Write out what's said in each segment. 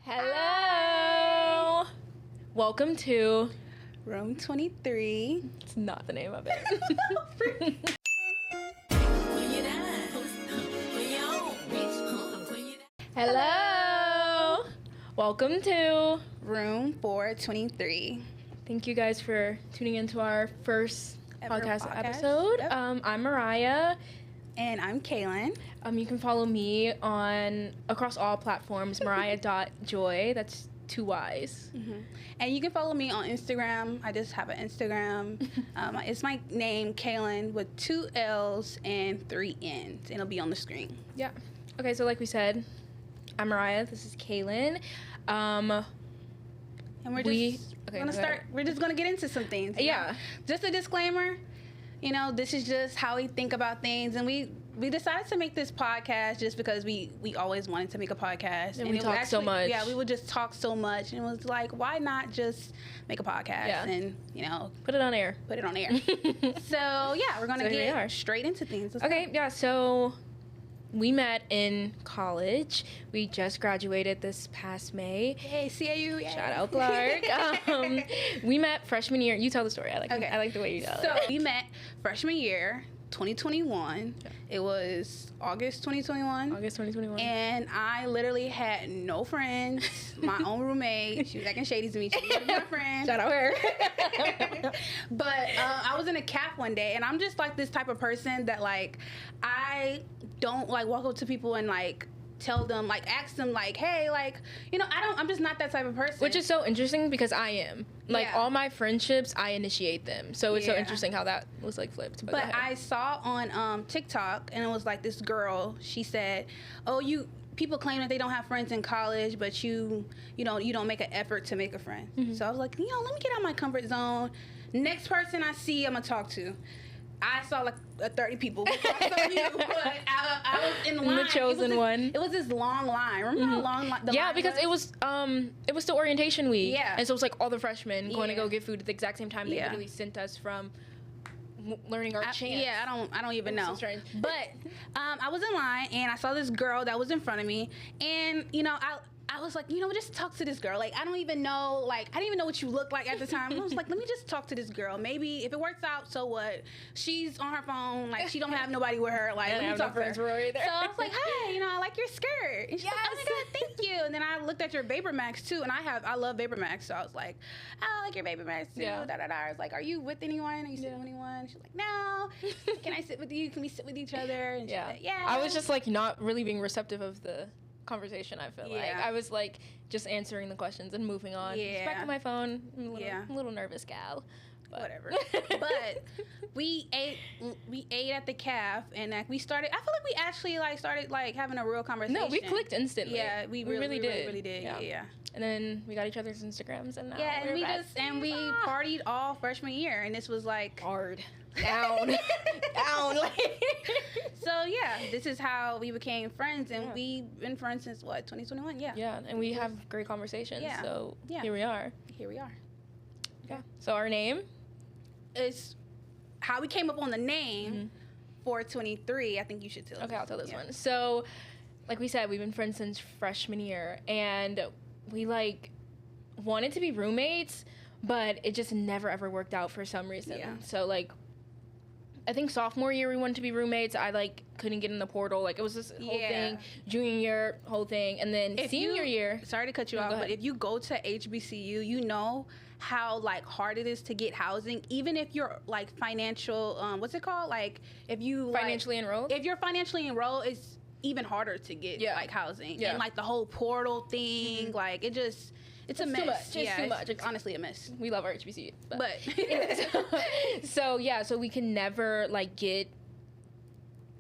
Hello! Hi. Welcome to Room 23. It's not the name of it. Hello! Welcome to Room 423. Thank you guys for tuning into our first podcast episode. Yep. I'm Mariah. And I'm Kaylin. You can follow me across all platforms, mariah.joy. That's 2 Y's. Mm-hmm. And you can follow me on Instagram. I just have an Instagram. It's my name, Kaylin, with 2 L's and 3 N's. And it'll be on the screen. Yeah. Okay, so like we said, I'm Mariah. This is Kaylin. And we're just gonna get into some things. Yeah. Just a disclaimer. You know, this is just how we think about things, and we decided to make this podcast just because we always wanted to make a podcast. And we talk so much. Yeah, we would just talk so much, and it was like, why not just make a podcast and, you know, put it on air. So, yeah, we're going to get straight into things. So we met in college. We just graduated this past May. Hey, CAU. Yay. Shout out, Clark. We met freshman year. You tell the story. I like the way you tell it. So we met freshman year, 2021. Yeah. It was August 2021. And I literally had no friends. My own roommate. She was acting shady to me. She was my friend. Shout out her. But I was in a caf one day, and I'm just like this type of person that, like, I don't like walk up to people and like tell them, like, ask them, like, hey, like, you know, I'm just not that type of person. Which is so interesting because I am. Like, all my friendships, I initiate them. So it's so interesting how that was, like, flipped. But I saw on TikTok, and it was like this girl, she said, oh, people claim that they don't have friends in college, but you don't make an effort to make a friend. Mm-hmm. So I was like, let me get out of my comfort zone. Next person I see, I'm going to talk to. I saw like 30 people before I saw you, but I was in line. The chosen one. It was this long line. Remember how long the line because was? it was still orientation week. Yeah. And so it was like all the freshmen going to go get food at the exact same time. They literally sent us from learning our chants. Yeah, I don't even know. So strange. But I was in line and I saw this girl that was in front of me, and I was like, just talk to this girl. Like, I didn't even know what you looked like at the time. I was like, let me just talk to this girl. Maybe if it works out, so what? She's on her phone. Like, she don't have nobody with her. Like, let me talk to her. So I was like, hey, I like your skirt. And she's like, oh my God, thank you. And then I looked at your Vapor Max too, and I love Vapor Max. So I was like, I like your Vapor Max too. Yeah. I was like, are you with anyone? Are you sitting with anyone? She's like, no. Can I sit with you? Can we sit with each other? And she's like, yeah. I was just like not really being receptive of the conversation. I feel like I was like just answering the questions and moving on. Just back to my phone. I'm a little nervous gal. But. Whatever. But we ate at the caf, and like we started. I feel like we actually like started like having a real conversation. No, we clicked instantly. Yeah, we really did. Yeah. And then we got each other's Instagrams, and now and we partied all freshman year, and this was like hard down. So this is how we became friends, and we've been friends since 2021. Yeah, and we have great conversations. Yeah. So here we are. Yeah. So our name is how we came up on the name 423. I think you should tell. Okay, I'll tell this one. So, like we said, we've been friends since freshman year, and we like wanted to be roommates, but it just never ever worked out for some reason. Yeah. So like, I think sophomore year we wanted to be roommates. I like couldn't get in the portal. Like, it was this whole thing. Junior year, whole thing, and then senior year. Sorry to cut you off, but if you go to HBCU, you know how like hard it is to get housing, even if you're like financial. What's it called? Like, if you financially enrolled. If you're financially enrolled, it's even harder to get like housing. Yeah. And like the whole portal thing, like it's a mess. It's too much. It's honestly a mess. We love our HBCU, but so we can never like get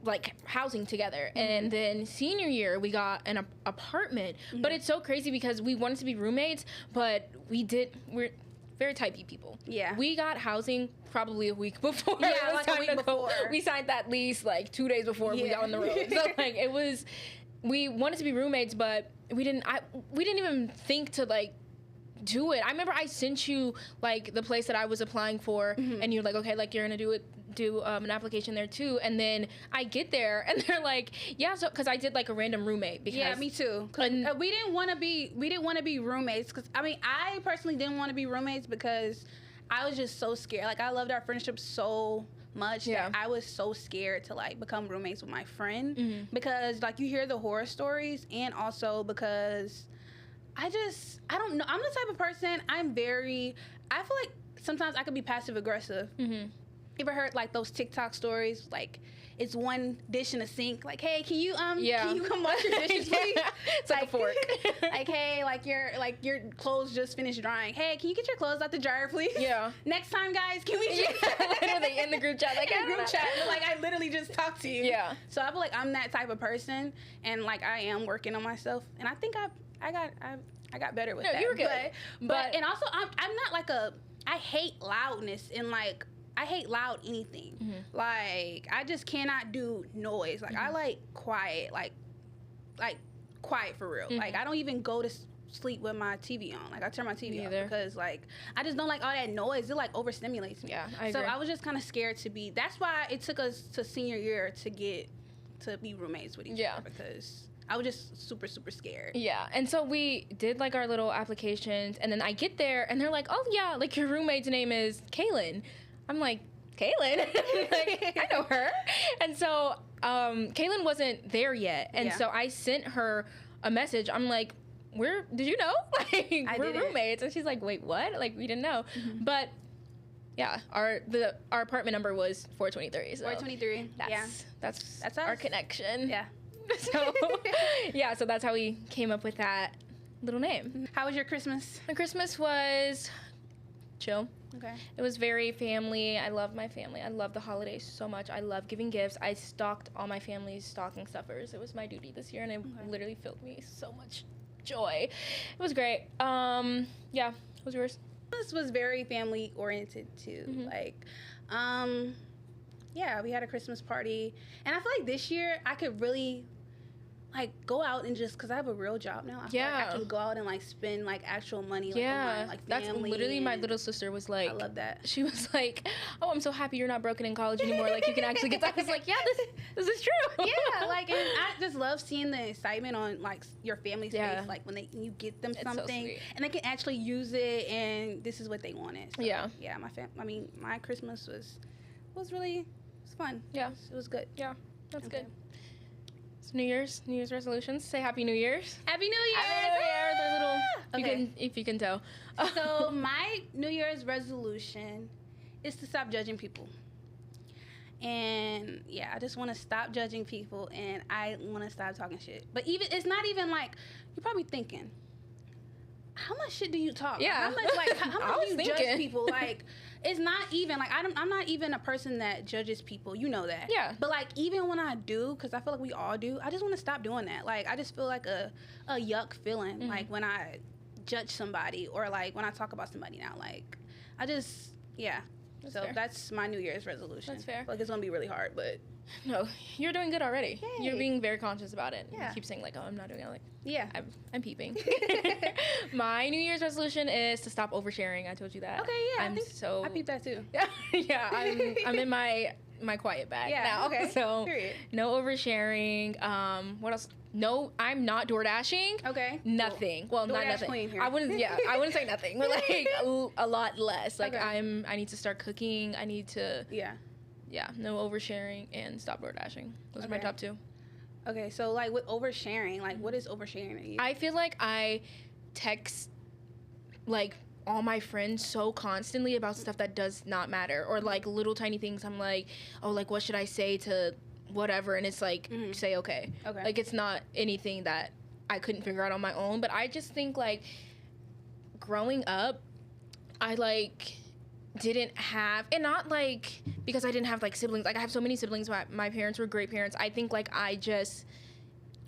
like housing together. And then senior year we got an apartment, but it's so crazy because we wanted to be roommates, but we're very type B people. Yeah. We got housing probably a week before. Yeah, like a week before. We signed that lease like 2 days before we got on the road. So like we wanted to be roommates, but we didn't even think to like do it. I remember I sent you like the place that I was applying for, and you're like, okay, like you're gonna do do an application there too, and then I get there and they're like, yeah, so because I did like a random roommate. Because yeah, me too. We didn't want to be roommates because I personally didn't want to be roommates because I was just so scared. Like I loved our friendship so much that I was so scared to like become roommates with my friend because like you hear the horror stories, and also because I don't know. I'm the type of person. I feel like sometimes I could be passive aggressive. You ever heard like those TikTok stories? Like it's one dish in a sink. Like, hey, can you come wash your dishes, please? It's like a fork. Like, hey, your clothes just finished drying. Hey, can you get your clothes out the dryer, please? Yeah. Next time, guys, can we just literally in the group chat, like in the group chat, like I literally just talked to you. Yeah. So I feel like I'm that type of person, and like I am working on myself, and I think I got better with that. No, you were good. But and also I'm not like I hate loudness, and like I hate loud anything. Like I just cannot do noise. Like I like quiet, like quiet for real. Like I don't even go to sleep with my TV on. Like I turn my TV off because like I just don't like all that noise. It like overstimulates me. Yeah, I agree. So I was just kind of scared to be. That's why it took us to senior year to be roommates with each other, because I was just super, super scared. Yeah, and so we did like our little applications, and then I get there, and they're like, oh yeah, like your roommate's name is Kaylin. I'm like, Kaylin? Like, I know her. And so Kaylin wasn't there yet, and so I sent her a message. I'm like, did you know? Like, we're roommates. And she's like, wait, what? Like, we didn't know. But yeah, our apartment number was 423. So 423. That's our connection. Yeah. So yeah, so that's how we came up with that little name. How was your Christmas? My Christmas was chill. Okay. It was very family. I love my family. I love the holidays so much. I love giving gifts. I stocked all my family's stocking stuffers. It was my duty this year, and it literally filled me so much joy. It was great. Yeah. What was yours? This was very family oriented too. Like, yeah, we had a Christmas party, and I feel like this year I could really like go out and just, because I have a real job now, I feel like I can go out and like spend like actual money, like on my, like, that's family. literally my little sister was like, I love that. She was like, oh, I'm so happy you're not broken in college anymore, like you can actually get that. I was like, yeah, this is true. Yeah, like, and I just love seeing the excitement on like your family's face, like when you get them something and they can actually use it, and this is what they wanted. So, yeah, my Christmas was really fun. Yeah, it was good. Yeah, that's good. New Year's resolutions. Say Happy New Year's. Happy New Year! Happy New Year! Little, if you can tell. So my New Year's resolution is to stop judging people. And yeah, I just want to stop judging people, and I want to stop talking shit. But it's not even like, you're probably thinking, how much shit do you talk? Yeah. How much do you judge people? Like, it's not even like I'm not even a person that judges people. You know that. Yeah. But like, even when I do, because I feel like we all do, I just want to stop doing that. Like, I just feel like a yuck feeling like when I judge somebody, or like when I talk about somebody now. Like, I just That's fair. That's my New Year's resolution. That's fair. Like, it's gonna be really hard, but no, you're doing good already. Yay. You're being very conscious about it. Yeah. You keep saying like, oh, I'm not doing it. Like, yeah, I'm peeping. My New Year's resolution is to stop oversharing. I told you that. Okay, yeah. I peeped that too. Yeah, I'm in my quiet bag now. Okay. So period. No oversharing. What else? No, I'm not door dashing. Okay. Nothing. Well, not nothing. Queen here. I wouldn't say nothing, but like a lot less. Like, I need to start cooking. I need to. Yeah, no oversharing and stop door dashing. Those are my top two. Okay, so like with oversharing, like what is oversharing to you? I feel like I text like all my friends so constantly about stuff that does not matter, or like little tiny things. I'm like, oh, like what should I say to whatever, and it's like, say okay. Like, it's not anything that I couldn't figure out on my own. But I just think like growing up, I like didn't have, and not like because I didn't have like siblings. Like, I have so many siblings. My parents were great parents. I think like I just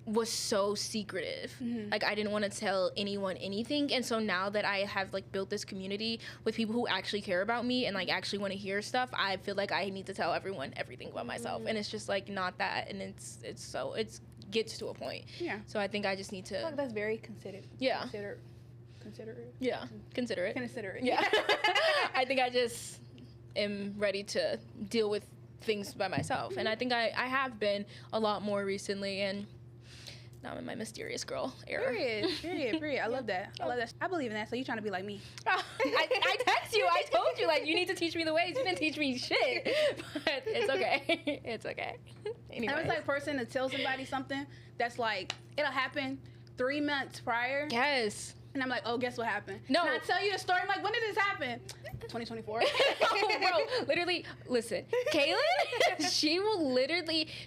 was so secretive. Like, I didn't want to tell anyone anything. And so now that I have like built this community with people who actually care about me and like actually want to hear stuff, I feel like I need to tell everyone everything about myself. And it's just like not that, and it gets to a point. Yeah. So I think I just need to. I feel like that's very considerate. Yeah. Considerate. Yeah. Considerate. Considerate. Yeah. I think I just am ready to deal with things by myself. And I think I have been a lot more recently, and now I'm in my mysterious girl era. Period. I love that. I love that. I believe in that. So you trying to be like me? I text you. I told you, like, you need to teach me the ways. You didn't teach me shit, but it's okay. It's okay. Anyway, I was like person to tell somebody something that's like it'll happen 3 months prior. Yes. And I'm like, oh, guess what happened? No. And I tell you the story. I'm like, when did this happen? 2024. Oh, bro, literally, listen, Kaylin,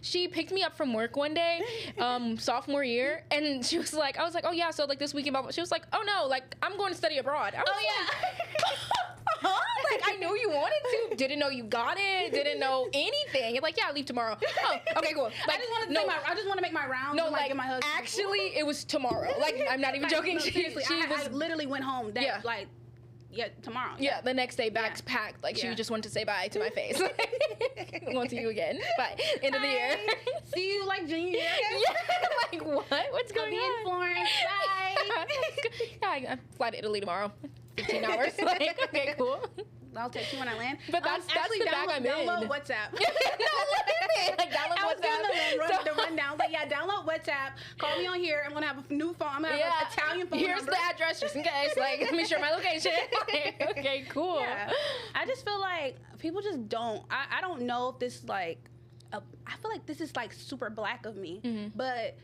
she picked me up from work one day, sophomore year, and she was like, I was like, oh yeah, so like this weekend, she was like, oh no, like I'm going to study abroad. I was yeah. like, I knew you wanted to, didn't know you got it, didn't know anything. You're like, yeah, I leave tomorrow. Oh, okay, cool. Like, I just want to make my rounds. No, and, like get my husband. Actually, it was tomorrow. Like, I'm not even joking. No, seriously, I literally went home. Tomorrow. Yeah, the next day, bags packed. Like, she just wanted to say bye to my face. Won't see you again. Bye. End of the year. See you, like, junior year. Yeah, like, what? What's going on? In Florence. Bye. Yeah, I fly to Italy tomorrow. 15 hours. Like, okay, cool. I'll text you when I land. But that's the bag I'm in. Download WhatsApp. Like, download I was WhatsApp. doing the rundown. But yeah, download WhatsApp. Call me on here. I'm going to have a new phone. I'm going to have an Italian phone Here's number. the address just in case. Like, let me share my location. Okay, cool. Yeah. I just feel like people just don't. I don't know if this is like, I feel like this is like super black of me. Mm-hmm. But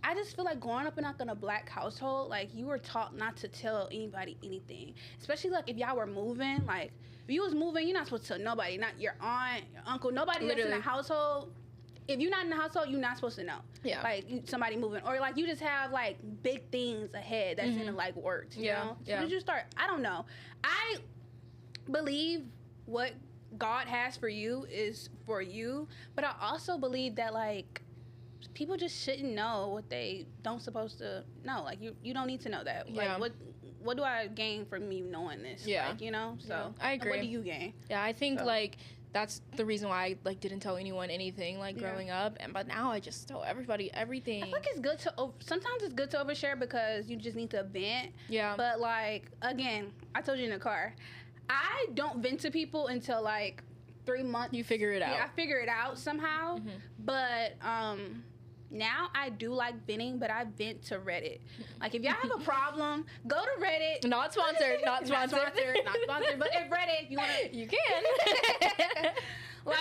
I just feel like growing up in like in a black household, like you were taught not to tell anybody anything. Especially like if y'all were moving, like if you was moving, you're not supposed to tell nobody, not your aunt, your uncle, nobody that's in the household. If you're not in the household, you're not supposed to know. Yeah. Like somebody moving, or like you just have like big things ahead that's in the like works. You know? So when did you start? I don't know. I believe what God has for you is for you, but I also believe that like people just shouldn't know what they don't supposed to know. Like you don't need to know that. Yeah. Like what do I gain from me knowing this? Yeah. Like, you know? So yeah. I agree. What do you gain? Yeah, I think like that's the reason why I like didn't tell anyone anything like growing up, but now I just tell everybody everything. I feel like it's good to sometimes it's good to overshare because you just need to vent. Yeah. But like again, I told you in the car, I don't vent to people until like 3 months. You figure it out. Yeah, I figure it out somehow. Mm-hmm. But now I do like venting, but I vent to Reddit. Like if y'all have a problem, go to Reddit. Not sponsored. Not sponsored. Not sponsored. But if Reddit, if you want to, you can. Like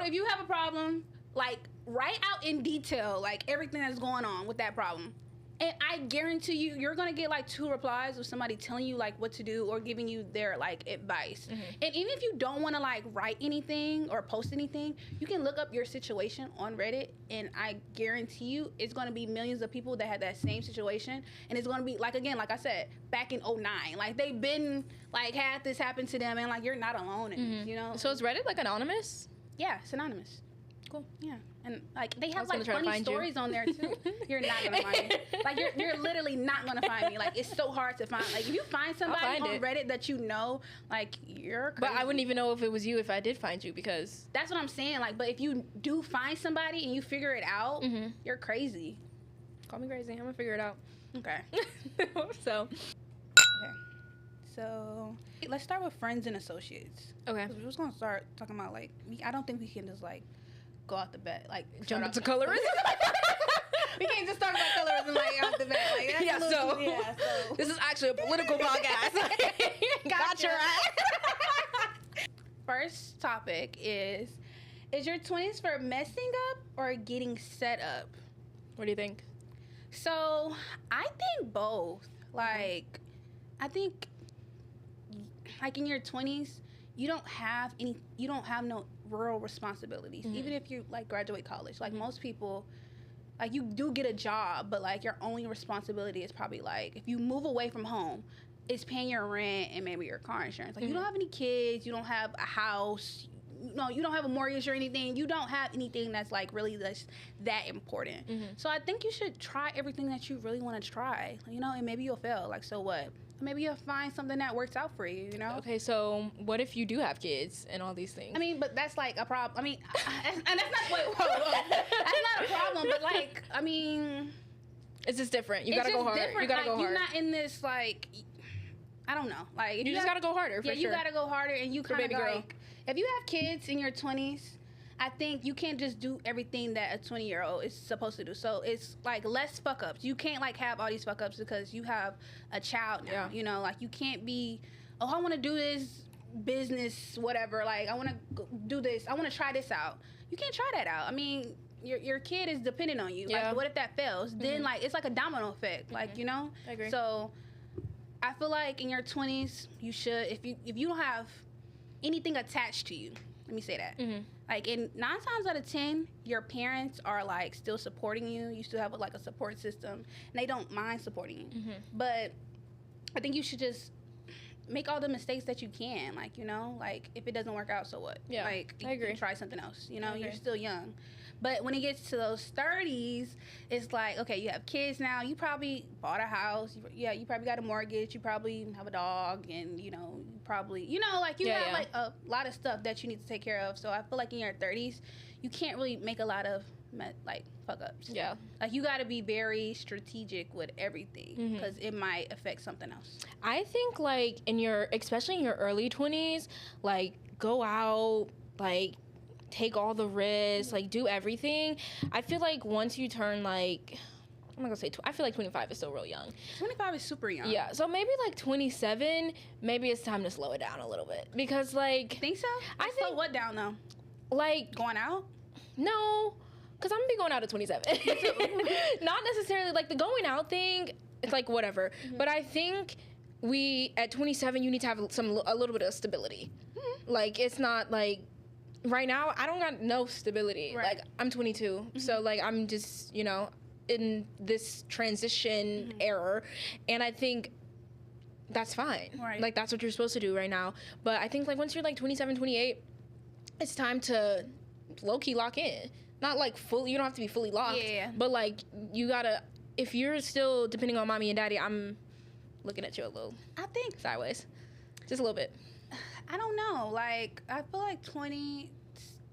if you have a problem, like write out in detail like everything that's going on with that problem. And I guarantee you're gonna get like 2 replies of somebody telling you like what to do or giving you their like advice. Mm-hmm. And even if you don't want to like write anything or post anything, you can look up your situation on Reddit, and I guarantee you it's gonna be millions of people that had that same situation, and it's gonna be like again, like I said, back in 2009, like they've been like had this happen to them, and like you're not alone in this, you know. So is Reddit like anonymous? Yeah, it's anonymous. Cool. Yeah. And like they have like funny stories on there too. You're not gonna find me. Like you're literally not gonna find me. Like it's so hard to find. Like if you find somebody on Reddit that you know, like you're crazy. But I wouldn't even know if it was you if I did find you, because that's what I'm saying. Like, but if you do find somebody and you figure it out, you're crazy. Call me crazy. I'm gonna figure it out. Okay. So let's start with friends and associates. Okay. We're just gonna start talking about like I don't think we can just like go out the bat, like jump into colorism. We can't just talk about colorism like out the bat. Like, so this is actually a political podcast. Got your ass. First topic is your 20s for messing up or getting set up? What do you think? So I think both. Like I think like in your 20s, you don't have no real responsibilities. Even if you like graduate college, like most people, like you do get a job, but like your only responsibility is probably like if you move away from home, it's paying your rent and maybe your car insurance. Like you don't have any kids, you don't have a house, you don't have a mortgage or anything. You don't have anything that's like really that important. So I think you should try everything that you really want to try, you know, and maybe you'll fail. Like, so what? Maybe you'll find something that works out for you, you know? Okay, so what if you do have kids and all these things? I mean, but that's like a problem. I mean, and that's not, that's not a problem, but like, I mean. It's just different. You gotta go harder. You gotta go harder. You're not in this, like, I don't know. Like, you just gotta go harder, for sure. Yeah, you gotta go harder, and you kind of like, if you have kids in your 20s, I think you can't just do everything that a 20-year-old is supposed to do. So it's like less fuck ups. You can't like have all these fuck ups because you have a child now. Yeah. You know, like you can't be, oh, I want to do this business, whatever. Like I want to do this. I want to try this out. You can't try that out. I mean, your kid is dependent on you. Yeah. Like, what if that fails? Then like it's like a domino effect. Like, you know. I agree. So I feel like in your 20s, you should, if you don't have anything attached to you, let me say that. Like, in 9 times out of 10, your parents are like still supporting you. You still have like a support system, and they don't mind supporting you. But I think you should just make all the mistakes that you can. Like, you know, like if it doesn't work out, so what? Yeah, like I agree. You try something else. You know, you're still young. But when it gets to those 30s, it's like, okay, you have kids now. You probably bought a house. You probably got a mortgage. You probably have a dog. And, you know, you probably, you know, like you have like a lot of stuff that you need to take care of. So I feel like in your 30s, you can't really make a lot of, like, fuck-ups. Yeah. Like, you got to be very strategic with everything because it might affect something else. I think, like, especially in your early 20s, like, go out, like, take all the risks, like, do everything. I feel like once you turn, like, I'm not gonna say, I feel like 25 is still real young. 25 is super young. Yeah, so maybe, like, 27, maybe it's time to slow it down a little bit. Because, like... Think so? I slow think... what down, though? Like... Going out? No, because I'm gonna be going out at 27. Not necessarily, like, the going out thing, it's like, whatever. But I think at 27, you need to have a little bit of stability. Like, it's not, like... Right now, I don't got no stability. Right. Like, I'm 22, so, like, I'm just, you know, in this transition era, and I think that's fine. Right. Like, that's what you're supposed to do right now. But I think, like, once you're, like, 27, 28, it's time to low-key lock in. Not, like, fully, you don't have to be fully locked. Yeah. But, like, you gotta, if you're still depending on mommy and daddy, I'm looking at you a little I think... sideways. Just a little bit. I don't know. Like, I feel like 20...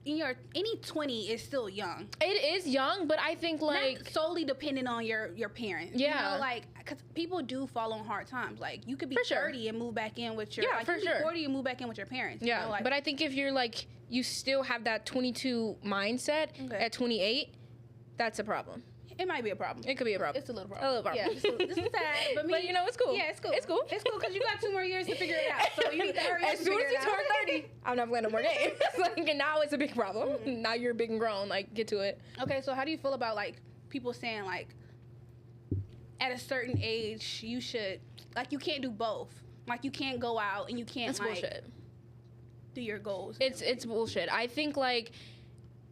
any 20 is still young. It is young, but I think, like... Not solely dependent on your parents. Yeah. You know, like, because people do fall on hard times. Like, you could be For sure. 30 and move back in with your... Yeah, like, for you could sure. be 40 and move back in with your parents. Yeah, you know, like, but I think if you're, like, you still have that 22 mindset at 28, that's a problem. it might be a problem. It could be a problem. It's a little problem. A little problem. Yeah, this is sad, but But, you know, it's cool. Yeah, it's cool. It's cool. It's cool because you got 2 more years to figure it out. So you need to hurry up As and soon figure as you it turn out. 30, I'm not playing no more games. Like, and now it's a big problem. Now you're big and grown. Like, get to it. Okay, so how do you feel about, like, people saying, like, at a certain age, you should, like, you can't do both. Like, you can't go out and you can't, That's like, bullshit. do your goals. It's bullshit. I think, like,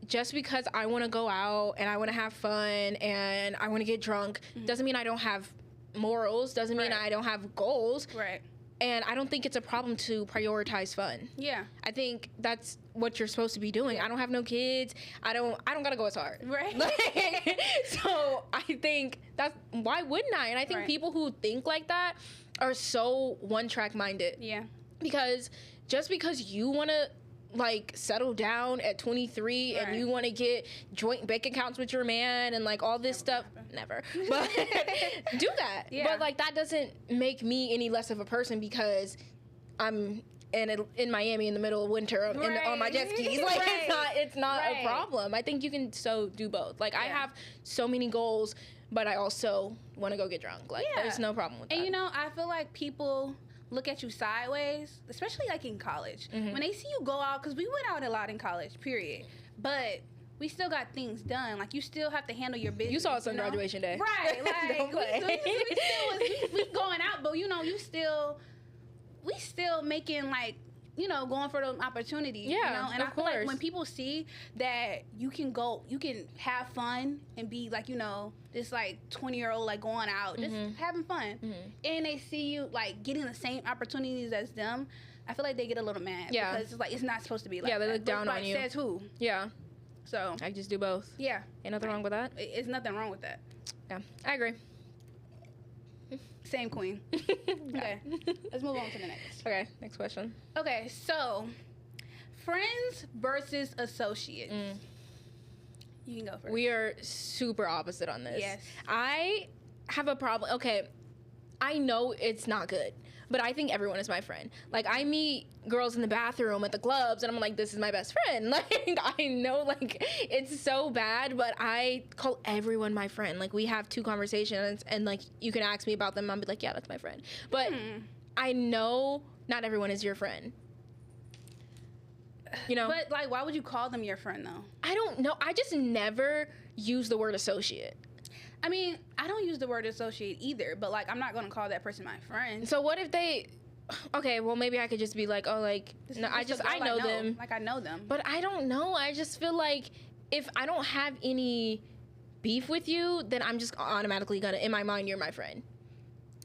just because I want to go out and I want to have fun and I want to get drunk doesn't mean I don't have morals, doesn't mean I don't have goals. Right. And I don't think it's a problem to prioritize fun. Yeah. I think that's what you're supposed to be doing. I don't have no kids. I don't gotta go as hard. Right. Like, so I think that's, why wouldn't I? And I think people who think like that are so one-track minded. Yeah. Because just because you want to, like, settle down at 23 and you want to get joint bank accounts with your man and, like, all this stuff, never. But do that. Yeah. But, like, that doesn't make me any less of a person because I'm in Miami in the middle of winter on my jet skis. Like, it's not a problem. I think you can so do both. Like, I have so many goals, but I also want to go get drunk. Like, there's no problem with that. And, you know, I feel like people look at you sideways, especially, like, in college. When they see you go out, because we went out a lot in college, period. But we still got things done. Like, you still have to handle your business. You saw us on graduation day. Right. Like, Don't play. we going out, but, you know, we still making, like, you know, going for those opportunities. Yeah, you know? And of I feel like course. when people see that you can have fun and be, like, you know, this, like, 20-year-old, like, going out, just having fun, and they see you, like, getting the same opportunities as them, I feel like they get a little mad. Yeah. Because it's like, it's not supposed to be like that. they look down on you. Says who? Yeah. So. I just do both. Yeah. Ain't nothing wrong with that. It's nothing wrong with that. Yeah. I agree. Same queen. Okay. Let's move on to the next. Okay. Next question. Okay, so friends versus associates. You can go first. We are super opposite on this. Yes. I have a problem. Okay. I know it's not good, but I think everyone is my friend. Like, I meet girls in the bathroom at the clubs, and I'm like, this is my best friend. Like, I know, like, it's so bad, but I call everyone my friend. Like, we have 2 conversations, and, like, you can ask me about them, and I'll be like, yeah, that's my friend. But I know not everyone is your friend. You know? But, like, why would you call them your friend, though? I don't know. I just never use the word associate. I mean, I don't use the word associate either, but, like, I'm not going to call that person my friend. So what if they... Okay, well, maybe I could just be like, oh, like, no, I know them. Like, I know them. But I don't know. I just feel like if I don't have any beef with you, then I'm just automatically gonna, in my mind, you're my friend.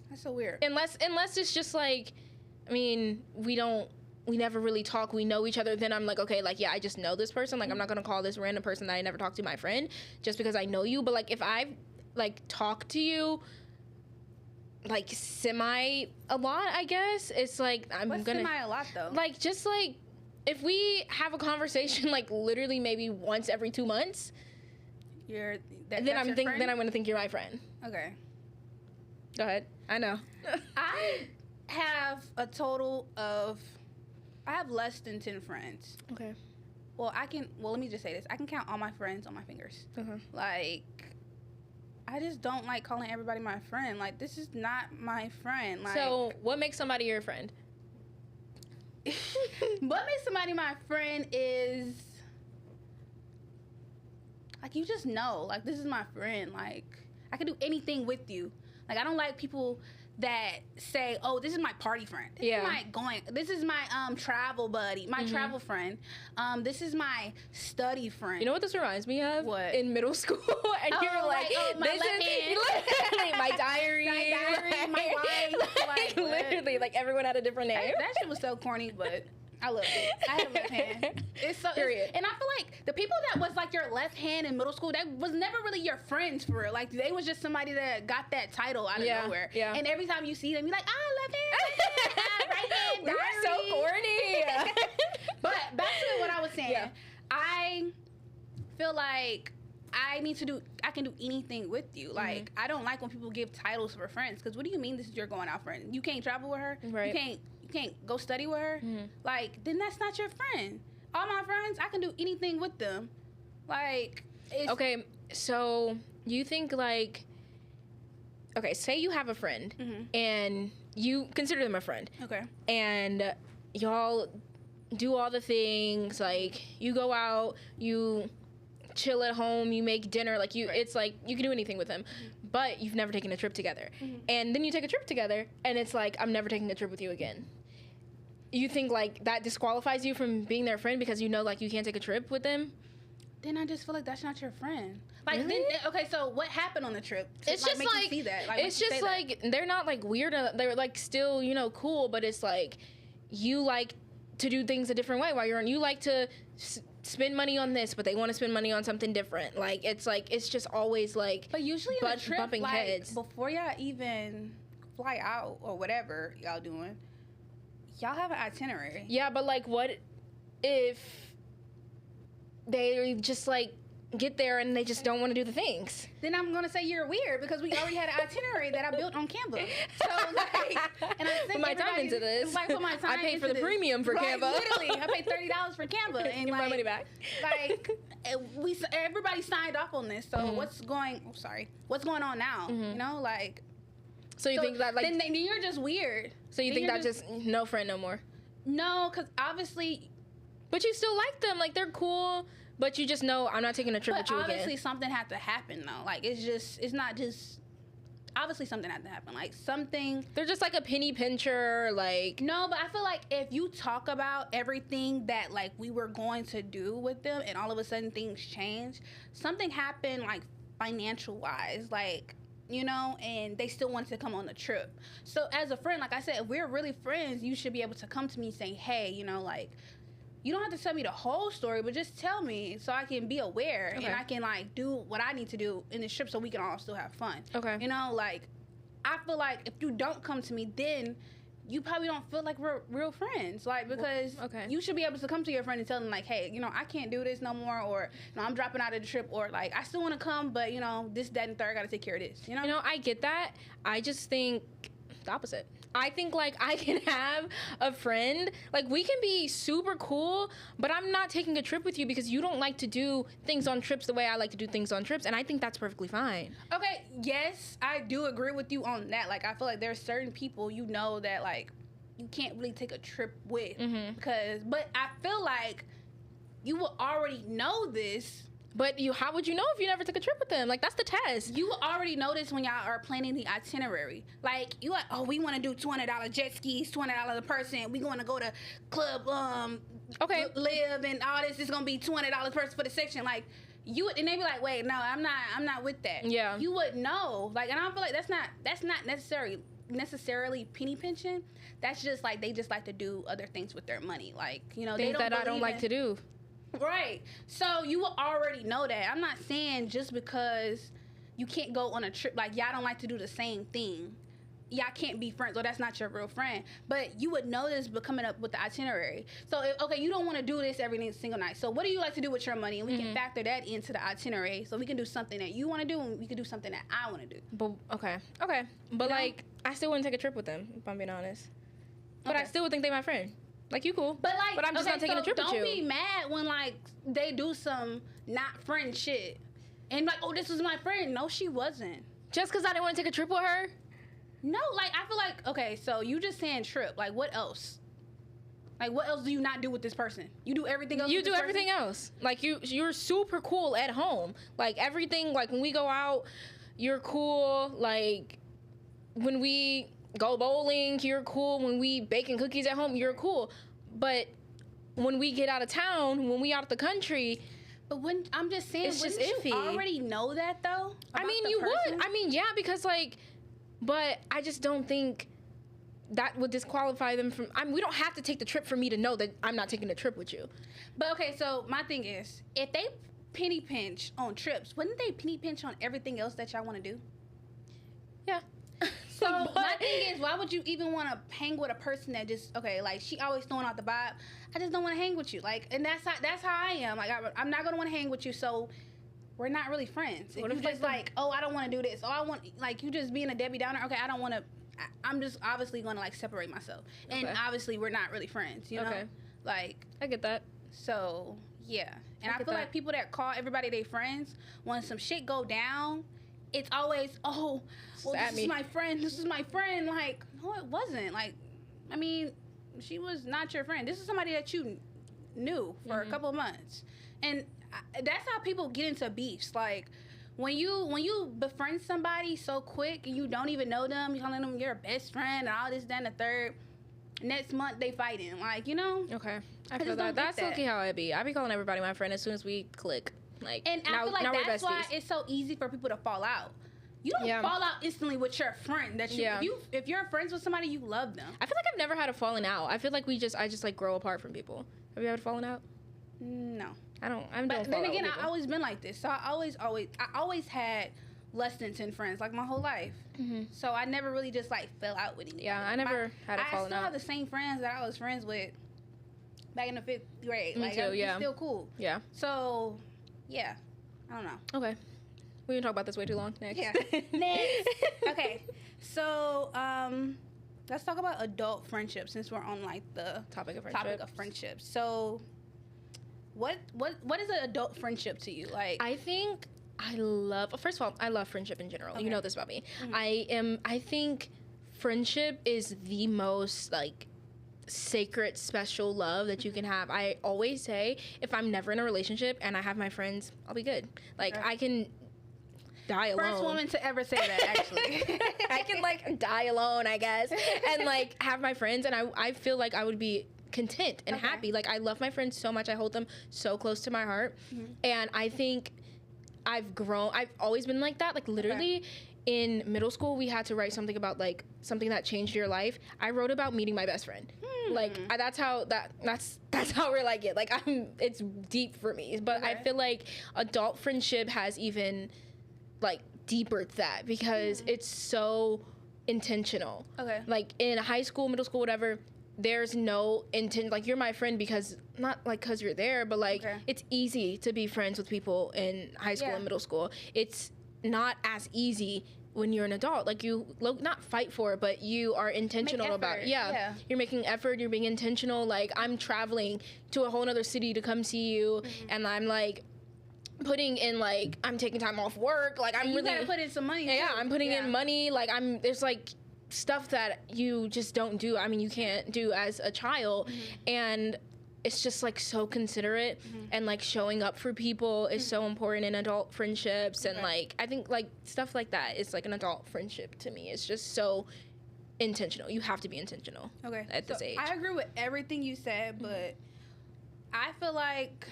That's so weird. Unless it's just like, I mean, we never really talk, we know each other, then I'm like, okay, like, yeah, I just know this person. Like, I'm not gonna call this random person that I never talked to my friend just because I know you. But, like, if I've, like, talked to you, like, semi a lot, I guess, it's like, What's semi a lot, though? Like, just, like, if we have a conversation, like, literally maybe once every 2 months, then I'm gonna think you're my friend. Okay. Go ahead. I know. I have a total of... I have less than 10 friends. Okay. Well, let me just say this. I can count all my friends on my fingers. Like, I just don't like calling everybody my friend. Like, this is not my friend. Like, so, what makes somebody your friend? What makes somebody my friend is... Like, you just know. Like, this is my friend. Like, I can do anything with you. Like, I don't like people that say, oh, this is my party friend. This is my travel buddy, my travel friend. This is my study friend. You know what this reminds me of? What? In middle school. And you're like, my this left is hand. my diary. My wife. Like, literally, like, everyone had a different name. That shit was so corny, but I love it. I have left hand. It's so Period. And I feel like the people that was like your left hand in middle school, that was never really your friends for real. Like, they was just somebody that got that title out of nowhere. Yeah. And every time you see them, you're like, left hand, right hand, We're diary. so corny. But back to what I was saying. Yeah. I feel like I can do anything with you. Like, I don't like when people give titles for friends, because what do you mean this is your going out friend? You can't travel with her? Right. You can't go study with her? Like, then that's not your friend. All my friends, I can do anything with them. Like, it's... Okay, so you think, like... Okay, say you have a friend, and you consider them a friend. Okay. And y'all do all the things, like, you go out, you chill at home, you make dinner, like, it's like, you can do anything with them, but you've never taken a trip together. And then you take a trip together, and it's like, I'm never taking a trip with you again. You think, like, that disqualifies you from being their friend because you know, like, you can't take a trip with them? Then I just feel like that's not your friend. Like, Really? then, okay, so what happened on the trip? It's just make like, you see that? Like, it's just like, they're not, like, weird, they're, like, still, you know, cool, but it's like, you like to do things a different way while you're on, you like to spend money on this, but they want to spend money on something different. Like, it's just always, like, but usually in a trip, bumping like, heads. before y'all even fly out or whatever y'all doing, y'all have an itinerary. Yeah, but, like, what if they just, like, get there and they just don't want to do the things? Then I'm gonna say you're weird, because we already had an itinerary that I built on Canva. So, like, and I put my time into this. Like, put my time I paid into for the this. premium for Like, Canva. Literally, I paid $30 for Canva, and Give like, my money back. Like, everybody signed off on this. So what's going on now? You know, like. So you think that, like, then you're just weird. So you think that just no friend no more? No, because obviously. But you still like them. Like, they're cool. But you just know I'm not taking a trip with you again. But obviously something had to happen, though. Like, it's not just... Obviously something had to happen. Like, something... They're just like a penny pincher, like... No, but I feel like if you talk about everything that, like, we were going to do with them, and all of a sudden things change, something happened, like, financial-wise. Like, you know, and they still wanted to come on the trip. So as a friend, like I said, if we're really friends, you should be able to come to me saying, hey, you know, like... You don't have to tell me the whole story, but just tell me so I can be aware and I can, like, do what I need to do in this trip so we can all still have fun. Okay. You know, like, I feel like if you don't come to me, then you probably don't feel like we're real friends. Like, because you should be able to come to your friend and tell them, like, hey, you know, I can't do this no more, or, you know, I'm dropping out of the trip, or, like, I still want to come, but, you know, this, that, and third, I got to take care of this, you know? You know, I get that. I just think the opposite. I think like I can have a friend, like we can be super cool, but I'm not taking a trip with you because you don't like to do things on trips the way I like to do things on trips, and I think that's perfectly fine. Okay, yes, I do agree with you on that. Like, I feel like there's certain people you know that like you can't really take a trip with but I feel like you will already know this. But how would you know if you never took a trip with them? Like, that's the test. You already know this when y'all are planning the itinerary. Like, you like, oh, we want to do $200 jet skis, $20 a person. We want to go to club, live and all this. It's gonna be $200 per person for the section. Like, you would, and they be like, wait, no, I'm not with that. Yeah. You would know. Like, and I feel like that's not necessarily penny pinching. That's just like they just like to do other things with their money. Like, you know, things that I don't like to do. Right. So you will already know that. I'm not saying just because you can't go on a trip, like y'all don't like to do the same thing, y'all can't be friends, or that's not your real friend. But you would know this by coming up with the itinerary. So, okay, you don't want to do this every single night. So what do you like to do with your money? And we can factor that into the itinerary. So we can do something that you want to do, and we can do something that I want to do. But, okay. But, like, I still wouldn't take a trip with them, if I'm being honest. But I still would think they're my friend. Like, you cool. But I'm just not taking a trip with you. Don't be mad when, like, they do some not friend shit. And, like, oh, this was my friend. No, she wasn't. Just because I didn't want to take a trip with her? No, like, I feel like, okay, so you just saying trip. Like, what else? Like, what else do you not do with this person? You do everything else You do everything else. Like, you're super cool at home. Like, everything, like, when we go out, you're cool. Like, when we go bowling, you're cool. When we baking cookies at home, you're cool. But when we get out of town, when we out of the country, but when I'm just saying, it's just iffy. You already know that though. I mean, you would. I mean, yeah, because like, but I just don't think that would disqualify them from. I mean, we don't have to take the trip for me to know that I'm not taking the trip with you. But okay, so my thing is, if they penny pinch on trips, wouldn't they penny pinch on everything else that y'all want to do? Yeah. So my thing is, why would you even want to hang with a person that just, okay, like she always throwing out the vibe? I just don't want to hang with you. Like, and that's how I am. Like, I'm not gonna want to hang with you. So we're not really friends. If you just like, oh, I don't want to do this. Oh, I want, like, you just being a Debbie Downer. Okay, I don't want to. I'm just obviously gonna like separate myself. And obviously we're not really friends. You know, like I get that. So yeah, and I feel like people that call everybody their friends when some shit go down, it's always, oh, well, this is my friend. This is my friend. Like, no, it wasn't. Like, I mean, she was not your friend. This is somebody that you knew for a couple of months. And that's how people get into beefs. Like, when you befriend somebody so quick and you don't even know them, you're calling them your best friend and all this, that, and the third. Next month, they fighting. Like, you know? Okay. I feel that. That's okay how I be. I be calling everybody my friend as soon as we click. Like, and I feel like that's why it's so easy for people to fall out. You don't fall out instantly with your friend. That if you're friends with somebody, you love them. I feel like I've never had a falling out. I feel like I just like grow apart from people. Have you ever fallen out? No, I don't. But then again, I always been like this. So I always had less than 10 friends, like my whole life. So I never really just like fell out with anybody. Yeah, I never had a falling out. I still have the same friends that I was friends with back in the 5th grade. Me too. Yeah, still cool. Yeah. So, yeah, I don't know. Okay. We can talk about this way too long. Next. Yeah. Next. Okay. So, let's talk about adult friendships since we're on like the topic of friendships. So, what is an adult friendship to you? Like, I think first of all, I love friendship in general. Okay. You know this about me. I think friendship is the most like sacred, special love that you can have. I always say, if I'm never in a relationship and I have my friends, I'll be good. Like, I can die alone. First woman to ever say that, actually. I can like die alone, I guess, and like have my friends, and I feel like I would be content and happy. Like, I love my friends so much. I hold them so close to my heart, and I think I've always been like that. Like, literally in middle school, we had to write something about like something that changed your life. I wrote about meeting my best friend. Like, that's how we're like it. Like, it's deep for me. But I feel like adult friendship has even like deeper that, because it's so intentional. Okay. Like, in high school, middle school, whatever, there's no intent. Like, you're my friend because not like because you're there, but like it's easy to be friends with people in high school and middle school. It's not as easy when you're an adult. Like, you not fight for it, but you are intentional about it. Yeah. You're making effort. You're being intentional. Like, I'm traveling to a whole other city to come see you, and I'm like putting in, like, I'm taking time off work. Like, I'm you really gotta put in some money. Yeah, too. I'm putting in money. Like, there's like stuff that you just don't do. I mean, you can't do as a child, and it's just like so considerate, and like showing up for people is so important in adult friendships, and like I think like stuff like that is like an adult friendship to me. It's just so intentional. You have to be intentional. At this age. I agree with everything you said, but I feel like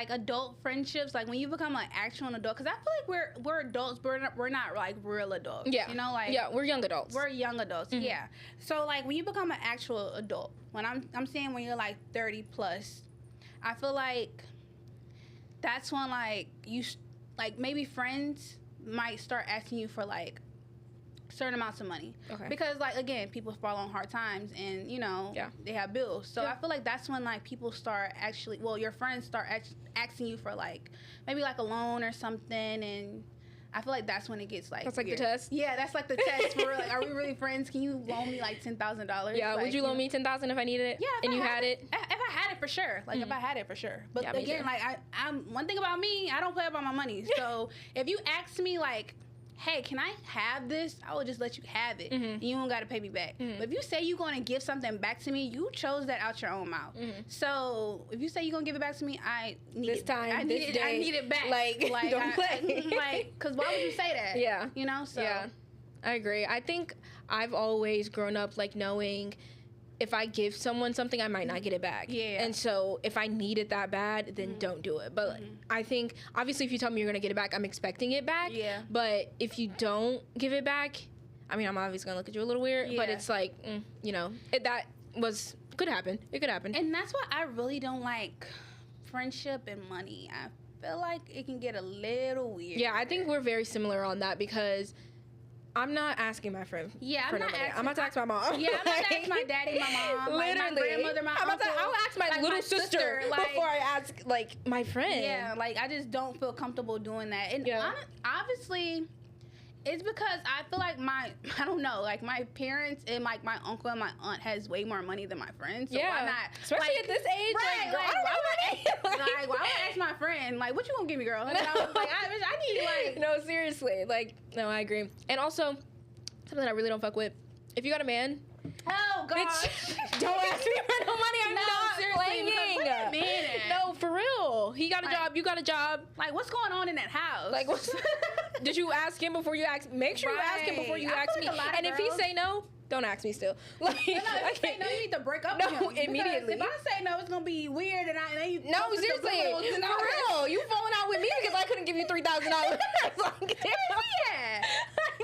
adult friendships, like when you become an actual adult, because I feel like we're adults, but we're not like real adults. Yeah. You know, like we're young adults. We're young adults. Yeah. So like when you become an actual adult, when I'm saying when you're like 30 plus, I feel like that's when like you like maybe friends might start asking you for like certain amounts of money. Because like again, people fall on hard times, and you know they have bills. So I feel like that's when like people start actually, well, your friends start asking you for like maybe like a loan or something, and I feel like that's when it gets like that's like weird. the test. Yeah, that's like the test for like, are we really friends? Can you loan me like $10,000? Yeah, like, would you loan me $10,000 if I needed it? Yeah, and you had it. If I had it for sure, like if I had it for sure. But yeah, again, like I'm one thing about me, I don't play about my money. So if you ask me like, hey, can I have this? I will just let you have it. And you don't got to pay me back. But if you say you're going to give something back to me, you chose that out your own mouth. So if you say you're going to give it back to me, I need it. I need it back. Like don't play. Like, because why would you say that? Yeah. You know? So. Yeah, I agree. I think I've always grown up, like, knowing if I give someone something, I might not get it back. Yeah. And so if I need it that bad, then don't do it. But I think, obviously, if you tell me you're going to get it back, I'm expecting it back. Yeah. But if you don't give it back, I mean, I'm obviously going to look at you a little weird. But it's like, you know, could happen. It could happen. And that's why I really don't like friendship and money. I feel like it can get a little weird. Yeah, I think we're very similar on that, because I'm not asking my friend. Yeah, I'm about to ask my mom. Yeah, I'm about to ask my daddy, my mom, literally, like my grandmother, my uncle. I'll ask my little sister before I ask like my friend. Yeah, like I just don't feel comfortable doing that. And obviously, it's because I feel like I don't know, like my parents and like my uncle and my aunt has way more money than my friends. So why not? Especially like, at this age. Right, why would I ask my friend, like, what you gonna give me, girl? And I was like, I need like. No, seriously. Like, no, I agree. And also, something I really don't fuck with. If you got a man. Oh, gosh. Don't ask me for no money. I'm not playing. Where that man at? No, for real. He got a job. You got a job. Like, what's going on in that house? Like, did you ask him before you ask? Make sure you ask him before you ask me. And if he say no, don't ask me still. Like, if you say no, you need to break up with him. Immediately. If I say no, it's gonna be weird, and no, seriously, for real. You falling out with me because I couldn't give you $3,000. Like, yeah.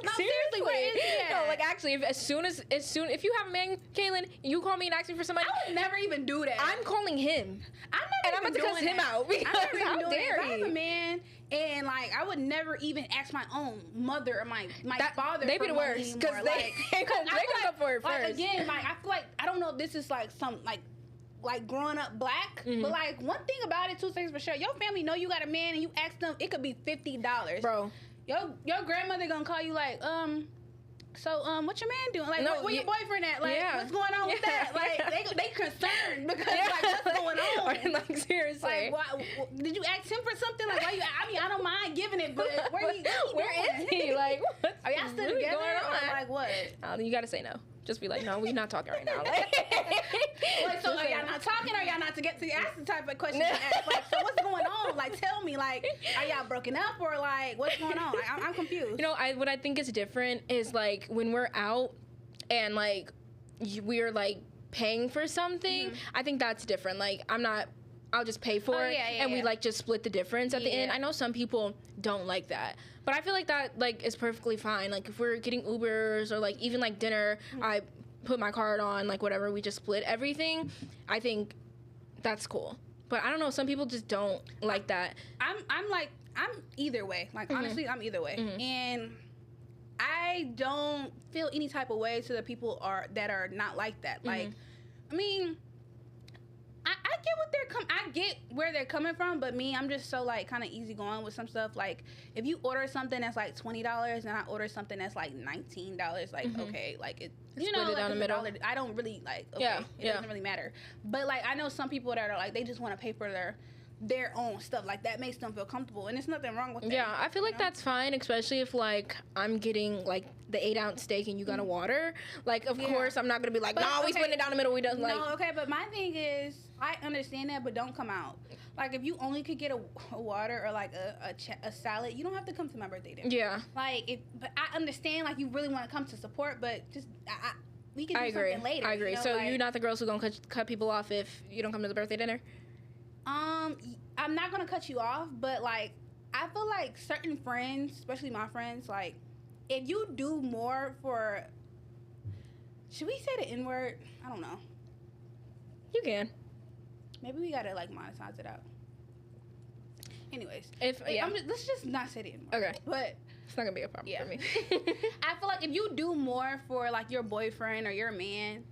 No, seriously, where is he at? No, like, actually, if you have a man, Kaylin, you call me and ask me for somebody, I would never even do that. I'm calling him. I'm about to cuss him out because how dare he? I have a man, and like I would never even ask my own mother or my father. They be the worst because they gonna go for it first. Again, like I feel like I don't know if this is like some like growing up black, but like one thing about it, two things for sure. Your family know you got a man, and you ask them, it could be $50, bro. Your grandmother gonna call you like, so what's your man doing? Like, where your boyfriend at? Like, what's going on with that? Like, they concerned because like, what's going on? Like, seriously. Like, did you ask him for something? Like, why you? I mean, I don't mind giving it, but where is he? Like, are y'all still really together? Going on? Or like what? You gotta say no. Just be like, no, we're not talking right now. Like, so are y'all not talking, or are y'all not together? That's the type of question to ask. Like, so what's going on? Like, tell me, like, are y'all broken up, or like, what's going on? Like, I'm confused. You know, what I think is different is like when we're out and like we're like paying for something. I think that's different. Like, I'll just pay for it, and we like just split the difference at the end. I know some people don't like that, but I feel like that like is perfectly fine. Like if we're getting Ubers or like even like dinner, I put my card on, like whatever, we just split everything. I think that's cool. But I don't know, some people just don't like that. I'm either way. Like honestly, I'm either way, and I don't feel any type of way to the people that are not like that. Like, I mean, I I get what I get where they're coming from, but me, I'm just so like kind of easygoing with some stuff. Like if you order something that's like $20 and I order something that's like $19, like okay, like it, you know, Split it like down the middle. $1, I don't really like. Okay, it doesn't really matter. But like I know some people that are like they just want to pay for their own stuff, like that makes them feel comfortable, and there's nothing wrong with that. Yeah, I feel like that's fine, especially if like I'm getting like the 8-ounce steak and you got a water. Like, of course, I'm not gonna be like, no, we split it down the middle. We don't like. No, okay, but my thing is, I understand that, but don't come out. Like, if you only could get a water or like a salad, you don't have to come to my birthday dinner. Yeah. Like, but I understand, like, you really want to come to support, but just we can do something later. I agree. You know, so like, you're not the girls who gonna cut people off if you don't come to the birthday dinner? I'm not gonna cut you off, but like I feel like certain friends, especially my friends, like if you do more for, should we say the N-word? I don't know. You can. Maybe we gotta like monetize it out. Anyways, let's just not say the N-word. Okay, but it's not gonna be a problem for me. I feel like if you do more for like your boyfriend or your man,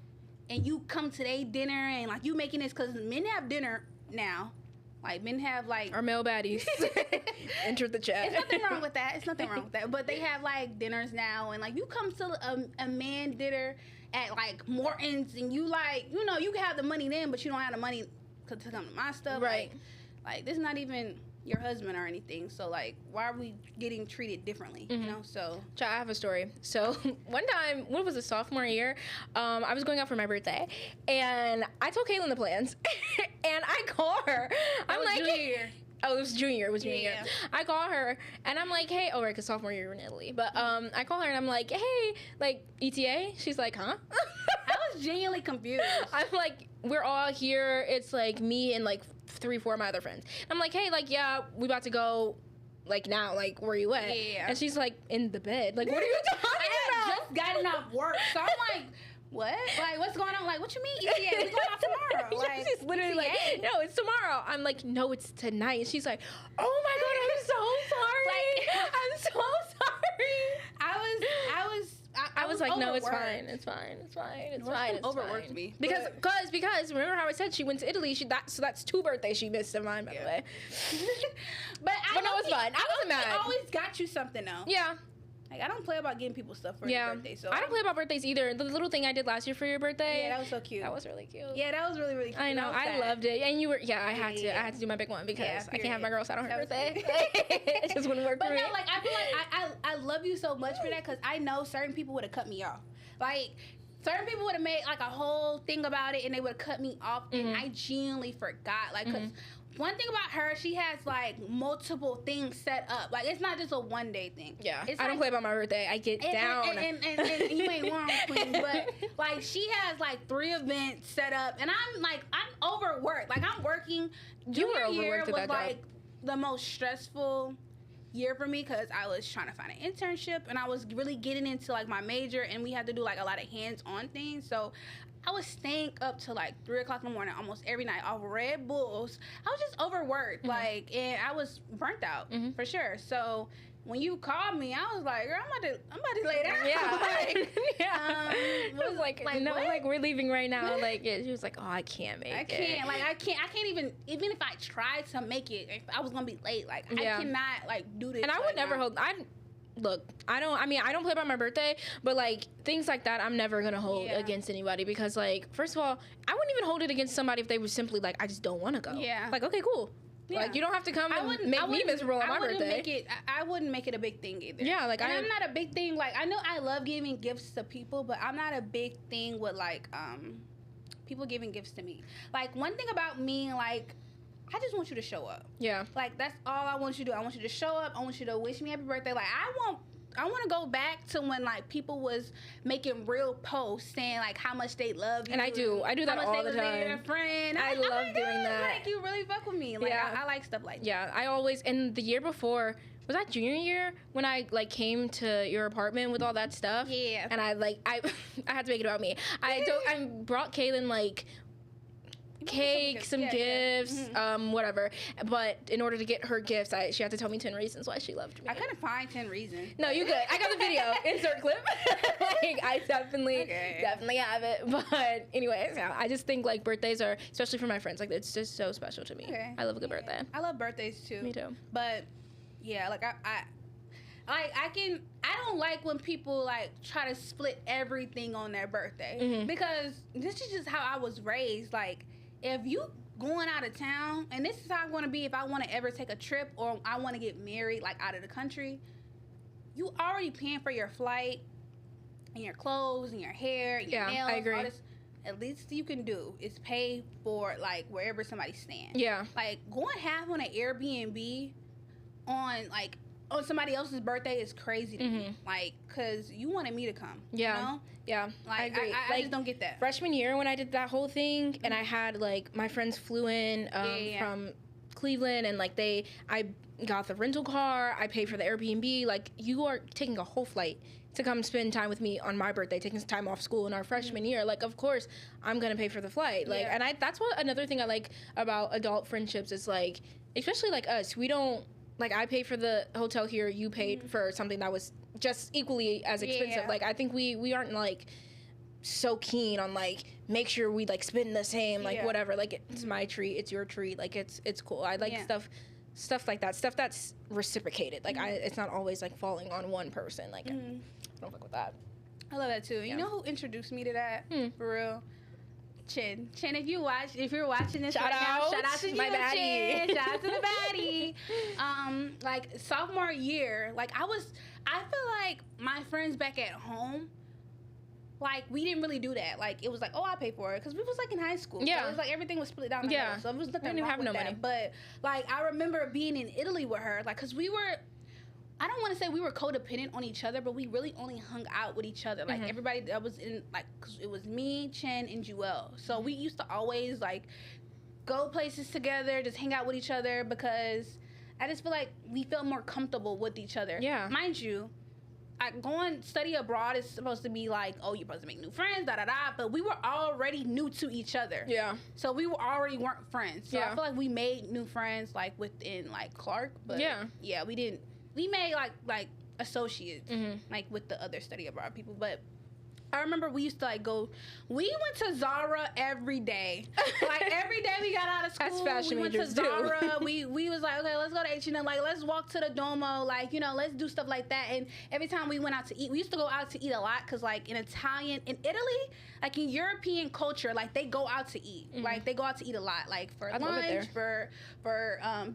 and you come to their dinner and like you making this, because men have dinner now. Like, men have, like... Our male baddies. Enter the chat. It's nothing wrong with that. It's nothing wrong with that. But they have, like, dinners now. And, like, you come to a man dinner at, like, Morton's. And you, like, you know, you can have the money then, but you don't have the money to come to my stuff. Right. Like, this is not even your husband or anything. So, like, why are we getting treated differently? You know? So... I have a story. So, one time, what was it, sophomore year? I was going out for my birthday. And I told Kaylin the plans. And I call her. I'm like... junior year. Oh, it was junior year. It was junior year. I call her, and I'm like, hey... Oh, right, because sophomore year, we were in Italy. But I call her, and I'm like, hey, like, ETA? She's like, huh? I was genuinely confused. I'm like, we're all here. It's, like, me and, like, 3-4 of my other friends. I'm like, hey, like, yeah, we about to go, like, now. Like, where you at? Yeah. And she's, like, in the bed. Like, what are you talking about? I had just gotten off work, so I'm like... What? Like, what's going on? Like, what you mean ETA? We going out tomorrow. Like, she's literally like, no, it's tomorrow. I'm like, no, it's tonight. And she's like, oh my God, I'm so sorry. Like, I'm so sorry. I was like, no, it's fine. It's fine. It's fine. It's fine. It's overworked fine. me. Because remember how I said she went to Italy? So that's 2 birthdays she missed of mine, by the way. but no, it's fine. I wasn't mad. I always got you something though. Yeah. Like, I don't play about getting people stuff for your birthday. So I don't play about birthdays either. The little thing I did last year for your birthday. Yeah, that was so cute. That was really cute. Yeah, that was really, really cute. I know. I loved it. And you were, I had to do my big one because I can't have my girls out on her birthday. It just wouldn't work for me. But no, like, I feel like I love you so much for that, because I know certain people would have cut me off. Like, certain people would have made, like, a whole thing about it, and they would have cut me off, and I genuinely forgot. Like, because one thing about her, she has, like, multiple things set up. Like, it's not just a one-day thing. Yeah. It's I don't play about my birthday. I get down. And you ain't wrong, queen. But, like, she has, like, 3 events set up. And I'm overworked. Like, I'm working. Junior year was, like, the most stressful year for me, because I was trying to find an internship. And I was really getting into, like, my major. And we had to do, like, a lot of hands-on things. So I was staying up till like 3 o'clock in the morning almost every night off Red Bulls. I was just overworked, like, and I was burnt out for sure. So when you called me, I was like, girl, I'm about to lay down. Yeah. Like, it was like no, what? like we're leaving right now. Like she was like, oh, I can't make it. I can't even if I tried to make it, if I was gonna be late. Like, I cannot like do this. And I would never hold. Look, I don't play about my birthday, but, like, things like that I'm never going to hold against anybody, because, like, first of all, I wouldn't even hold it against somebody if they were simply like, I just don't want to go. Yeah. Like, okay, cool. Yeah. Like, you don't have to come and make me miserable on my birthday. I wouldn't make it a big thing either. Yeah, like, I'm not a big thing. Like, I know I love giving gifts to people, but I'm not a big thing with, like, people giving gifts to me. Like, one thing about me, like, I just want you to show up. Yeah. Like, that's all I want you to do. I want you to show up. I want you to wish me happy birthday. Like, I want to go back to when, like, people was making real posts saying, like, how much they love you. And I do that all the time. Your friend. I love doing that. Like, you really fuck with me. Like, I like stuff like that. Yeah, I always, and the year before, was that junior year when I, like, came to your apartment with all that stuff? Yeah. And I had to make it about me. I brought Kaylin, like, cake, some gifts, whatever. But in order to get her gifts, she had to tell me 10 reasons why she loved me. I couldn't find 10 reasons. No, you good. I got the video. Insert clip. Like, I definitely have it. But anyways, yeah, I just think like birthdays are, especially for my friends, like it's just so special to me. Okay. I love a good birthday. I love birthdays too. Me too. But yeah, like I don't like when people like try to split everything on their birthday because this is just how I was raised. Like, if you going out of town, and this is how I'm going to be if I want to ever take a trip or I want to get married, like out of the country, you already paying for your flight and your clothes and your hair and your nails. I agree. All this. At least you can do is pay for like wherever somebody stands. Yeah. Like going half on an Airbnb on somebody else's birthday is crazy to me. Like, cause you wanted me to come. Yeah. You know? Yeah. Like, I agree. I just don't get that. Freshman year when I did that whole thing and I had like my friends flew in from Cleveland and like I got the rental car, I paid for the Airbnb. Like, you are taking a whole flight to come spend time with me on my birthday, taking some time off school in our freshman year. Like, of course I'm gonna pay for the flight. Like, and that's what another thing I like about adult friendships is like, especially like us, we don't, like, I paid for the hotel here, you paid for something that was just equally as expensive. Like, I think we aren't, like, so keen on, like, make sure we, like, spend the same, like, whatever. Like, it's my treat, it's your treat. Like, it's cool. I like stuff like that. Stuff that's reciprocated. Like, it's not always, like, falling on one person. Like, I don't fuck with that. I love that, too. Yeah. You know who introduced me to that? For real? Chin, if you're watching this right now, shout out to my baddie. Chin. Shout out to the baddie. Like sophomore year, like I feel like my friends back at home, like we didn't really do that. Like it was like, oh, I pay for it because we was like in high school. Yeah, so it was like everything was split down the middle. So it was nothing wrong with that. But like I remember being in Italy with her, like because we were. I don't want to say we were codependent on each other, but we really only hung out with each other. Like, everybody that was in, like, cause it was me, Chen, and Jewel. So we used to always, like, go places together, just hang out with each other because I just feel like we felt more comfortable with each other. Yeah. Mind you, going study abroad is supposed to be like, oh, you're supposed to make new friends, da-da-da, but we were already new to each other. Yeah. So we already weren't friends. So I feel like we made new friends, like, within, like, Clark. But, yeah, we didn't. We made like associates like with the other study abroad people, but I remember we used to like go. We went to Zara every day. Like every day we got out of school, we went to Zara. We was like, okay, let's go to H&M. Like let's walk to the Domo. Like let's do stuff like that. And every time we went out to eat, we used to go out to eat a lot because like in Italy, like in European culture, like they go out to eat. Like they go out to eat a lot. Like for lunch, for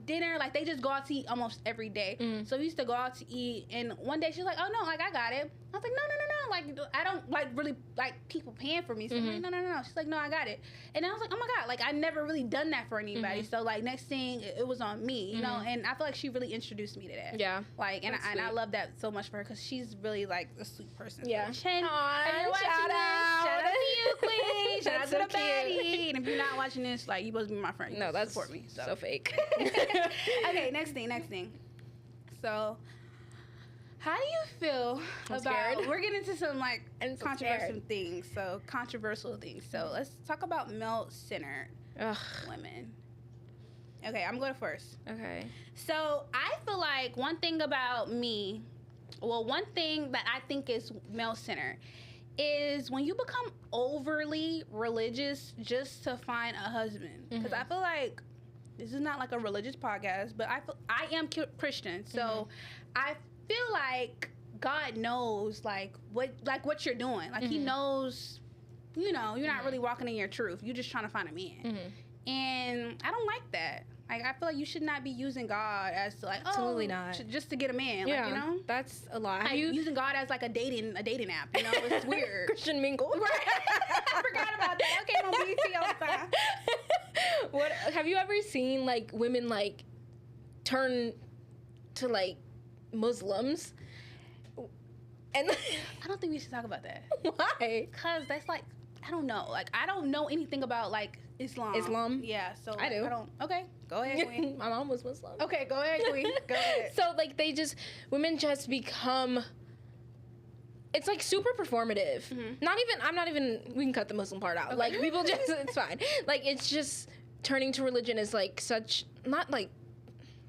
dinner. Like they just go out to eat almost every day. So we used to go out to eat. And one day she's like, oh no, like I got it. I was like, no. Like I don't like really like people paying for me. So I'm like, no. She's like, no, I got it. And I was like, oh my God, like I never really done that for anybody. So like next thing it was on me, you know. And I feel like she really introduced me to that. Yeah. Like and I love that so much for her because she's really like a sweet person. Yeah. So, Chen, shout out to you, Queen. Shout out to the baddie. And if you're not watching this, like you supposed to be my friend. No, that's support me. So fake. Okay, next thing. So. How do you feel about? We're getting into some like controversial things. So let's talk about male-centered women. Okay, I'm going first. Okay. So I feel like one thing about me, one thing that I think is male-centered is when you become overly religious just to find a husband. Because I feel like this is not like a religious podcast, but I am Christian, so I feel like God knows what you're doing. Like He knows, you're not really walking in your truth. You're just trying to find a man. And I don't like that. Like I feel like you should not be using God as to like absolutely not just to get a man. Yeah, like, that's a lie. Like using God as like a dating app. It's weird. Christian mingle. Right. I forgot about that. I came on BT all the time. What have you ever seen like women like turn to like Muslims? And I don't think we should talk about that. Why? Because that's like, I don't know. Like, I don't know anything about like Islam. Yeah, so like, I do. Okay, go ahead, Queen. My mom was Muslim. Okay, go ahead, Queen. Go ahead. So like women just become it's like super performative. I'm not even, we can cut the Muslim part out. Okay. Like people just, it's fine. Like it's just turning to religion is like such, not like,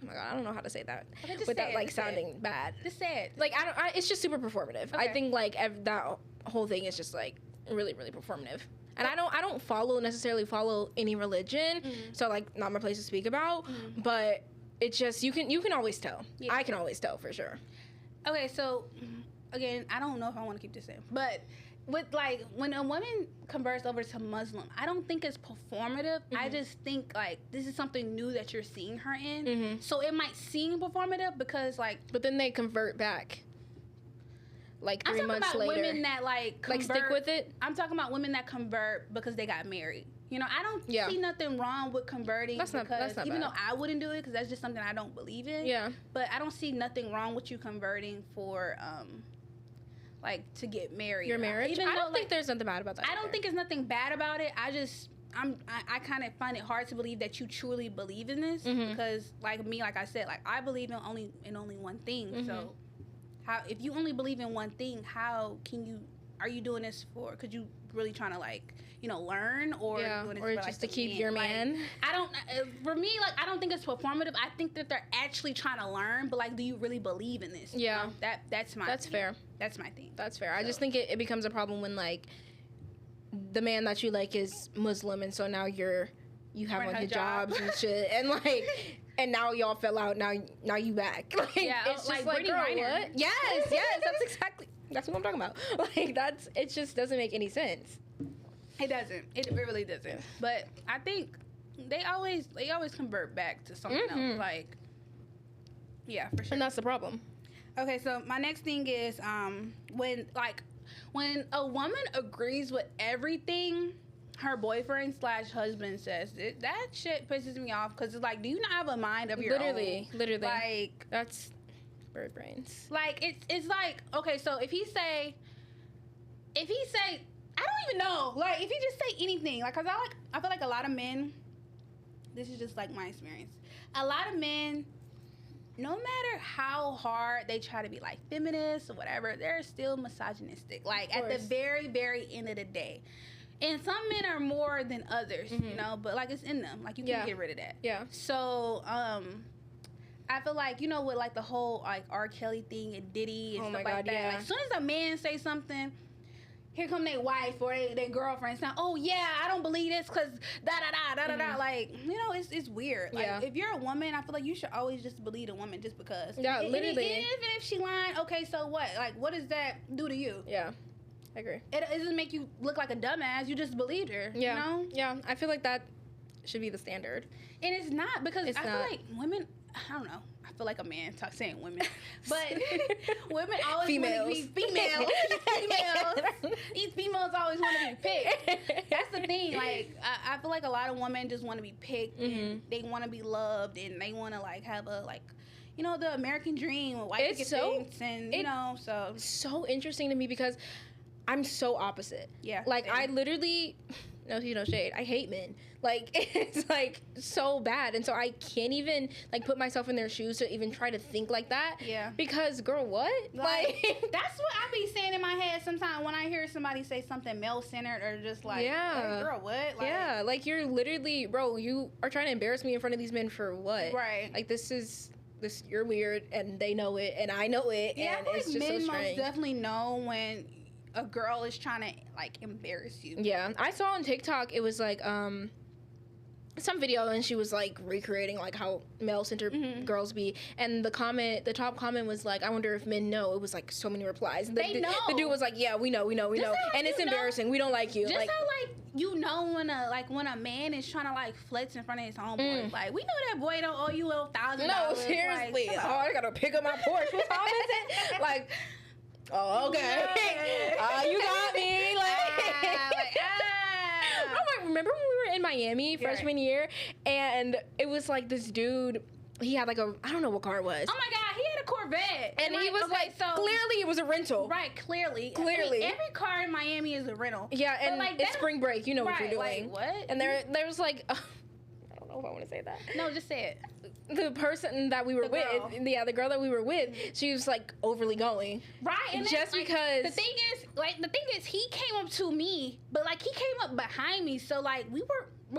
oh my God, I don't know how to say that without like sounding bad. Just say it. Like it's just super performative. Okay. I think like that whole thing is just like really, really performative. And I don't necessarily follow any religion, so like not my place to speak about. But it's just you can always tell. Yeah. I can always tell for sure. Okay, so again, I don't know if I want to keep this in, but with like when a woman converts over to Muslim, I don't think it's performative. I just think like this is something new that you're seeing her in. So it might seem performative because like, but then they convert back. Like 3 months later. I'm talking about women that like convert, like stick with it. I'm talking about women that convert because they got married. You know, I don't see nothing wrong with converting that's not even though I wouldn't do it because that's just something I don't believe in. Yeah. But I don't see nothing wrong with you converting for like to get married. Your marriage? Even I don't think there's nothing bad about that. I don't think there's nothing bad about it. I kind of find it hard to believe that you truly believe in this because like me, like I said, like I believe in only one thing. So how if you only believe in one thing, how can you? Are you doing this for? Could you really trying to like learn or doing this or for, just like, to keep your man? Like, I don't. For me, like I don't think it's performative. I think that they're actually trying to learn. But like, do you really believe in this? Yeah, that's my. That's fair. That's my thing. That's fair. So. I just think it becomes a problem when like the man that you like is Muslim, and so now you have on hijabs and shit, and like. And now y'all fell out. Now you back. Like, it's just like, girl, what? Yes, that's what I'm talking about. Like it just doesn't make any sense. It doesn't. It really doesn't. But I think they always convert back to something else. Like, yeah, for sure. And that's the problem. Okay, so my next thing is when a woman agrees with everything her boyfriend / husband says, that shit pisses me off because it's like, do you not have a mind of your own? Literally. Like, that's bird brains. Like, it's like, okay, so if he say, I don't even know, like, if he just say anything, like, cause I feel like a lot of men, this is just like my experience, a lot of men, no matter how hard they try to be like feminist or whatever, they're still misogynistic. Like, at the very, very end of the day. And some men are more than others, but like it's in them. Like you can't get rid of that. Yeah. So, I feel like, with like the whole like R. Kelly thing and Diddy and stuff like that. Yeah. Like as soon as a man say something, here come their wife or their girlfriend saying, "Oh yeah, I don't believe this because da. Like, it's weird. Like if you're a woman, I feel like you should always just believe a woman just because. Yeah, literally. Even if she lying, okay, so what? Like, what does that do to you? Yeah. I agree. It doesn't make you look like a dumbass. You just believed her. Yeah. Yeah. I feel like that should be the standard. And it's not because I feel like women. I don't know. I feel like a man saying women, but women always want to be females. These females always want to be picked. That's the thing. Like I feel like a lot of women just want to be picked and they want to be loved and they want to like have a like. The American dream with white picket fence and so interesting to me because I'm so opposite. Yeah. Like, I literally, no shade, I hate men. Like, it's, like, so bad. And so I can't even, like, put myself in their shoes to even try to think like that. Yeah. Because, girl, what? Like that's what I be saying in my head sometimes when I hear somebody say something male-centered or just, like, hey, girl, what? Like, yeah. Like, you're literally, bro, you are trying to embarrass me in front of these men for what? Right. Like, you're weird, and they know it, and I know it, and it's just so strange. Men most definitely know when a girl is trying to like embarrass you. Yeah, I saw on TikTok it was like some video and she was like recreating like how male-centered girls be, and the top comment was like, I wonder if men know. It was like so many replies. They know. The dude was like, yeah, we know, and it's embarrassing. We don't like you. Just like, how when a man is trying to like flex in front of his homeboy, like we know that boy don't owe you $1,000. No, seriously. Like, I gotta pick up my Porsche. What time is it? Like, oh, okay. You got me. Remember when we were in Miami freshman year, and it was like this dude. He had like I don't know what car it was. Oh my God, he had a Corvette, and he was clearly it was a rental. Right, clearly. I mean, every car in Miami is a rental. Yeah, and like, it's spring break. You know what you're doing. Like, what? And there was like. I don't know if I want to say that. No, just say it. The person that we were with, the girl that we were with, she was like overly going. Right, and just then, like, because the thing is, he came up to me, but like he came up behind me, so like we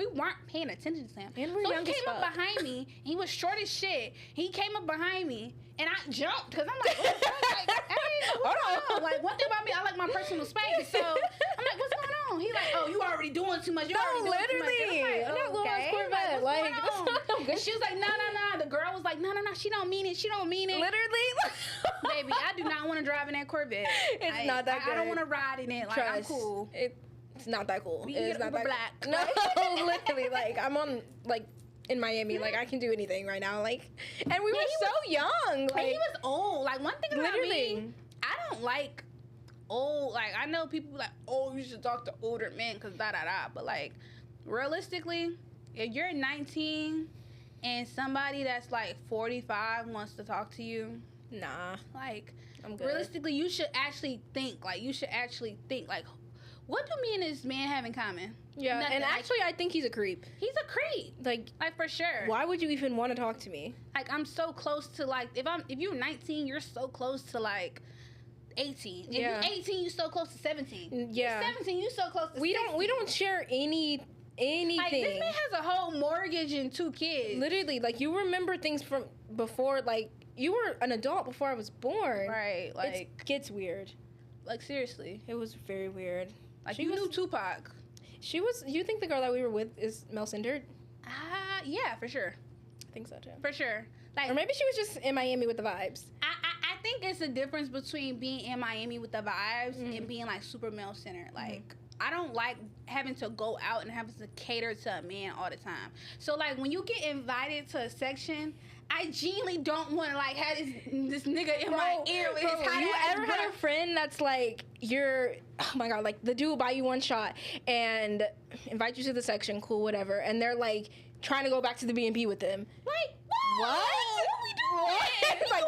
weren't paying attention to him. And we're so young he as came fuck. up behind me, and he was short as shit. He came up behind me, and I jumped because I'm like, what the fuck? Like, hey, what's going on? Like, one thing about me, I like my personal space. So I'm like, what's going on? He like, oh, you already doing too much. You already doing too much. Literally. And I'm like, That little ass Corvette. Like, Like, what's going on? And she was like, no. The girl was like, no. She don't mean it. She don't mean it. Literally. Baby, I do not want to drive in that Corvette. It's not that good. I don't want to ride in it. Like, Trust. I'm cool. It's not that cool. We It's not that black. Cool. No, literally. Like, I'm on, like, in Miami. Like, I can do anything right now. Like, and we were so young. Like, and he was old. Like, one thing about literally. me, I don't like old. Like, I know people like, oh, you should talk to older men because da-da-da. But, like, realistically, if you're 19 and somebody that's, like, 45 wants to talk to you, nah. like, I'm good. realistically, you should actually think, like, what do me and this man have in common? Yeah, Nothing. and actually, I think he's a creep. He's a creep. Like, For sure. why would you even want to talk to me? Like, I'm so close to, like, if you're 19, you're so close to, like, 18. If Yeah. you're 18, you're so close to 17. Yeah. You're 17, you so close to We 16. don't share anything. Like, this man has a whole mortgage and 2 kids. Literally, like, you remember things from before, like, you were an adult before I was born. Right, like, It gets weird. like, seriously. It was very weird. Like, you knew Tupac. You think the girl that we were with is Mel Cinder? Yeah, for sure. I think so, too. For sure. Like, Or maybe she was just in Miami with the vibes. I think it's a difference between being in Miami with the vibes and being, like, super male-centered. Like, I don't like having to go out and having to cater to a man all the time. So, like, when you get invited to a section, I genuinely don't want to, like, have this nigga in my ear with his hot You ass ever breath. had a friend that's like, oh my God, like, the dude will buy you one shot and invite you to the section, cool, whatever, and they're, like, trying to go back to the B&B with them. Like, What? What we doing? Like,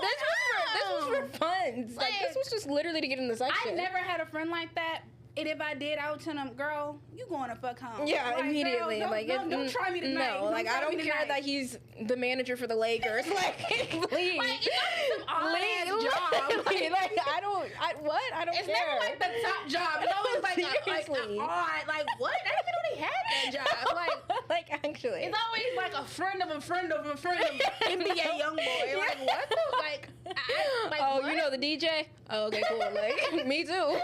this was for fun. Like, this was just literally to get in the section. I never had a friend like that. And if I did, I would tell them, girl, you going to fuck home. Yeah, Like, immediately. Girl, like, don't try me tonight. No, like, I don't care that he's the manager for the Lakers. Like, please. Like, it's some odd-ass job. Like, I don't It's care. never like the top job. It's always like Seriously. a odd, like, what? I didn't even know they had that job. Like, actually. it's always like a friend of a friend of a friend of NBA young boy. Like, what? Like, oh, what? you know the DJ? Oh, okay, cool. Like, me too.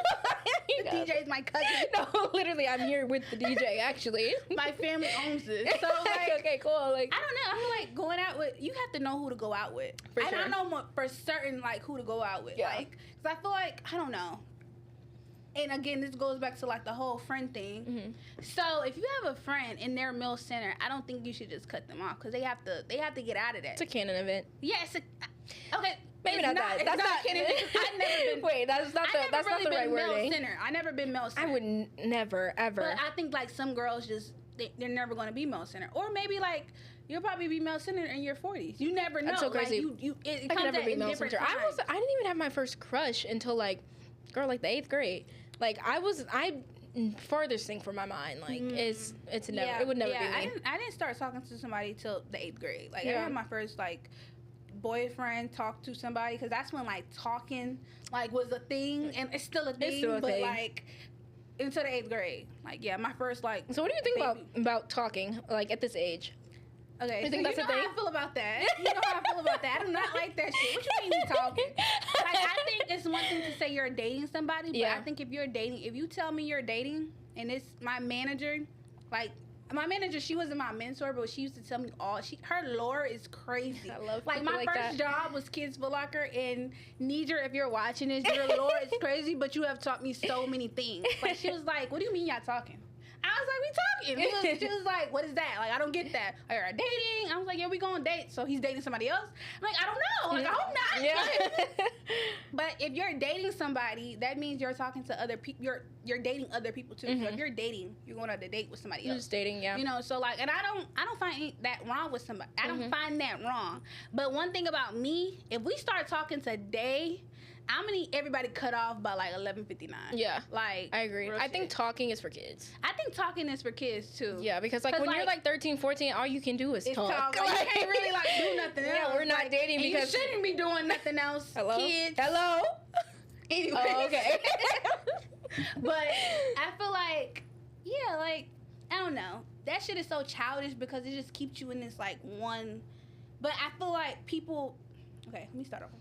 The DJ's my cousin. No, literally, I'm here with the DJ, actually. My family owns it. So, like, okay, cool. Like, I don't know. I feel like going out with, you have to know who to go out with. For and sure. I know for certain, like, who to go out with. Yeah. Like, because I feel like, I don't know. And again, this goes back to, like, the whole friend thing. Mm-hmm. So, if you have a friend and they're male center, I don't think you should just cut them off because they have to get out of that. it's a canon event. Yeah, okay. Maybe it's not that. It's That's not not. kidding. I've never been. Wait, that's not the. That's really not the right been wording. male center. I never been male center. I would never ever. But I think like some girls just they're never going to be male center, or maybe like you'll probably be male center in your 40s. You never know. That's so crazy. Like, it I could comes never at be in male different center. times. I didn't even have my first crush until like, girl, like the 8th grade. Like I farthest thing from my mind. Like it's never. Yeah, it would never yeah, be me. I didn't start talking to somebody till the 8th grade. Like I Yeah. had my first like boyfriend talk to somebody because that's when like talking like was a thing and it's still a thing. still a but thing. like until the 8th grade. Like yeah, my first like. So what do you think baby. about talking like at this age? Okay, You so think that's you a know thing? how I feel about that. You know how I feel about that. I do not like that shit. What you mean you talking? Like, I think it's one thing to say you're dating somebody, but Yeah. I think if you tell me you're dating, and it's my manager, like, my manager, she wasn't my mentor, but she used to tell me her lore is crazy. I love like, people my like first that. job was Kids Foot Locker, and Nidra, if you're watching this, your lore is crazy, but you have taught me so many things. Like, she was like, what do you mean y'all talking? I was like, we talking. She was like, what is that? Like, I don't get that. Are you dating? I was like, yeah, we going date. So he's dating somebody else? I'm like, I don't know. Like, I hope not. Yeah. But if you're dating somebody, that means you're talking to other people. You're dating other people too. So if you're dating, you're going on a date with somebody else. Just dating, yeah. You know, so like, and I don't find that wrong with somebody. I don't find that wrong. But one thing about me, if we start talking today, I'm gonna need everybody cut off by like 11:59. Yeah, like I agree. I think talking is for kids. I think talking is for kids too. Yeah, because like when you're like 13, 14, all you can do is talk. Like, you can't really like do nothing else. Yeah, we're not dating because you shouldn't be doing nothing else. Hello, kids. Hello. Anyway, oh, okay. But I feel like, yeah, like I don't know. That shit is so childish because it just keeps you in this like one. But I feel like people. Okay, let me start over.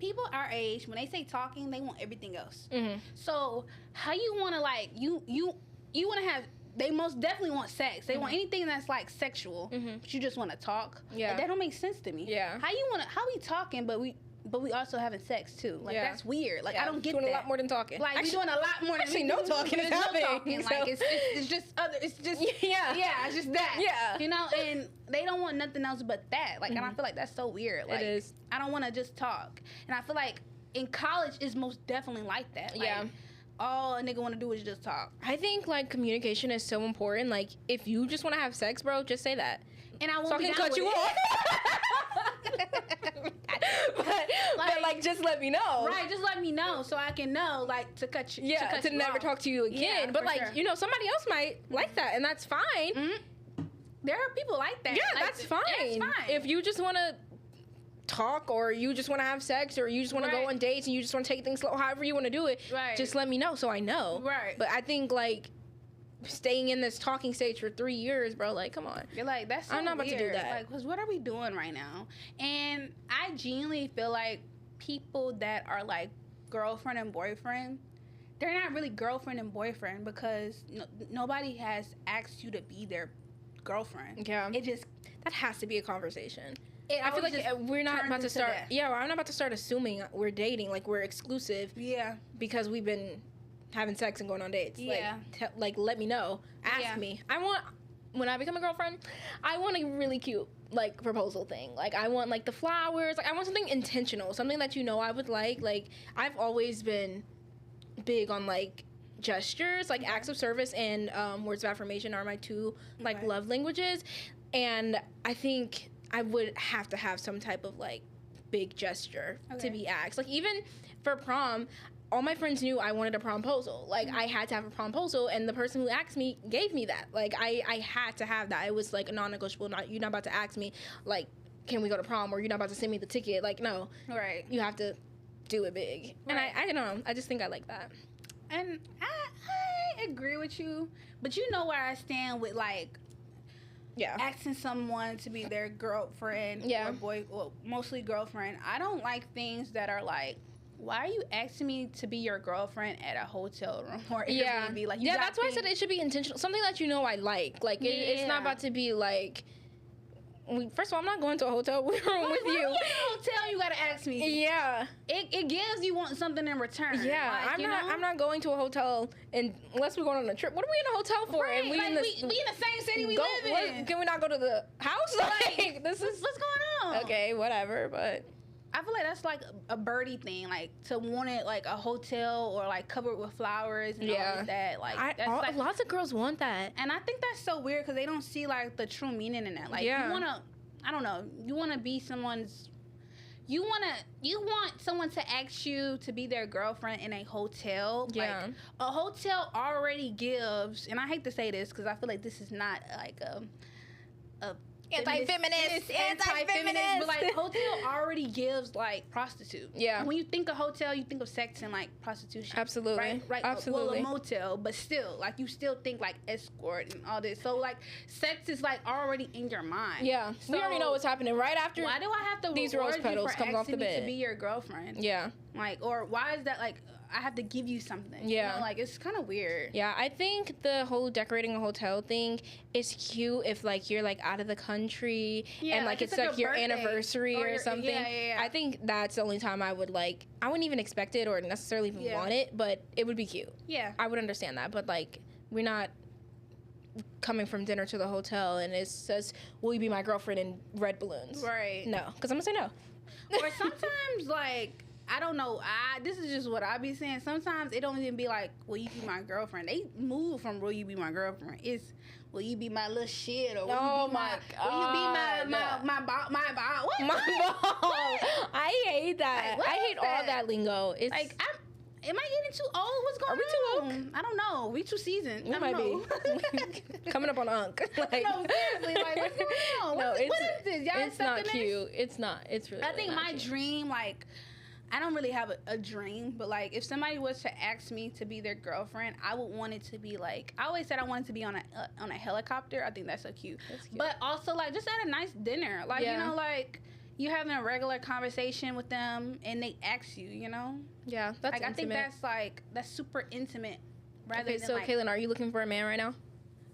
People our age, when they say talking, they want everything else. Mm-hmm. So how you want to like you want to have? They most definitely want sex. They want anything that's like sexual, but you just want to talk. Yeah, like, that don't make sense to me. Yeah, how we talking, but we also having sex too. Like that's weird. Like I don't get doing that. A lot more than talking. Like we're doing a lot more than actually no talking is happening. No talking. So. Like it's just other. It's just yeah. It's just that. Yeah. You know, and they don't want nothing else but that. Like and I feel like that's so weird. Like it is. I don't want to just talk. And I feel like in college is most definitely like that. Like, yeah. All a nigga want to do is just talk. I think like communication is so important. Like if you just want to have sex, bro, just say that. And I won't so I can cut you off. but like just let me know. Right, just let me know so I can know like to cut you. Yeah, to never talk to you again. Yeah, but like you know, somebody else might like that, and that's fine. Mm-hmm. There are people like that. Yeah, like, that's fine. That's fine. If you just want to talk, or you just want to have sex, or you just want to go on dates, and you just want to take things slow, however you want to do it, just let me know so I know. Right. But I think like staying in this talking stage for 3 years, bro, like come on. You're like, that's so I'm not about to do that. Like, cause what are we doing right now? And I genuinely feel like people that are like girlfriend and boyfriend, they're not really girlfriend and boyfriend because nobody has asked you to be their girlfriend. Yeah. It just that has to be a conversation. I feel like we're not about to start. Yeah, I'm not about to start assuming we're dating, like we're exclusive. Yeah. Because we've been having sex and going on dates. Yeah. Like let me know. Ask me. When I become a girlfriend, I want a really cute like proposal thing. Like I want like the flowers. Like I want something intentional, something that you know I would like. Like I've always been big on like gestures, like acts of service and words of affirmation are my two like love languages, and I think I would have to have some type of like big gesture to be asked. Like even for prom, all my friends knew I wanted a promposal. Like I had to have a promposal, and the person who asked me gave me that. Like I had to have that. It was like a non-negotiable. You're not about to ask me like, can we go to prom, or you're not about to send me the ticket. Like no, you have to do it big. And I don't know. I just think I like that. And I agree with you, but you know where I stand with like. Yeah. Asking someone to be their girlfriend or boy, well, mostly girlfriend. I don't like things that are like, why are you asking me to be your girlfriend at a hotel room or Airbnb? Like, that's why I said it should be intentional. Something that you know I like. Like, it's not about to be like, first of all, I'm not going to a hotel room with you. When you in a hotel, you gotta ask me. Yeah. It gives you want something in return. Yeah, like, I'm not going to a hotel unless we're going on a trip. What are we in a hotel for? Right, and we in the same city we live in. Can we not go to the house? Like this is what's going on. Okay, whatever, but I feel like that's like a birdie thing, like to want it like a hotel or like covered with flowers and all of that. Like, that's lots of girls want that, and I think that's so weird because they don't see like the true meaning in that. Like you wanna, I don't know, you wanna be someone's. You want someone to ask you to be their girlfriend in a hotel. Yeah. Like, a hotel already gives, and I hate to say this because I feel like this is not like a anti-feminist, but like hotel already gives like prostitute. Yeah. And when you think of hotel, you think of sex and like prostitution. Absolutely. Right. Absolutely. Well, a motel, but still, like you still think like escort and all this. So like sex is like already in your mind. Yeah. So, we already know what's happening right after. Why do I have to these rose petals come off the bed to be your girlfriend? Yeah. Like, or why is that like? I have to give you something. Yeah. You know, like, it's kind of weird. Yeah, I think the whole decorating a hotel thing is cute if, like, you're, like, out of the country and, like, it's like, your anniversary or something. Yeah. I think that's the only time I would, like, I wouldn't even expect it or necessarily even want it, but it would be cute. Yeah. I would understand that, but, like, we're not coming from dinner to the hotel and it says, will you be my girlfriend in red balloons? Right. No, because I'm going to say no. Or sometimes, like, I don't know. This is just what I be saying. Sometimes it don't even be like, will you be my girlfriend? They move from will you be my girlfriend? It's will you be my little shit or will you be my will you be my ball? What? My ball. I hate that. Like, I hate all that lingo. It's like am I getting too old? What's going on? Are we too old? I don't know. We too seasoned. We might be coming up on Unk. Like, no, seriously. Like, what's going on? No, what is this? Y'all it's not cute. It's not. It's really. I think not my cute. dream, like, I don't really have a dream, but like, if somebody was to ask me to be their girlfriend, I would want it to be like, I always said I wanted to be on a helicopter. I think that's so cute. That's cute. But also like just at a nice dinner, like you know, like you having a regular conversation with them and they ask you, you know. Yeah, that's like intimate. I think that's super intimate. Rather okay, than so like, Kaylin, are you looking for a man right now?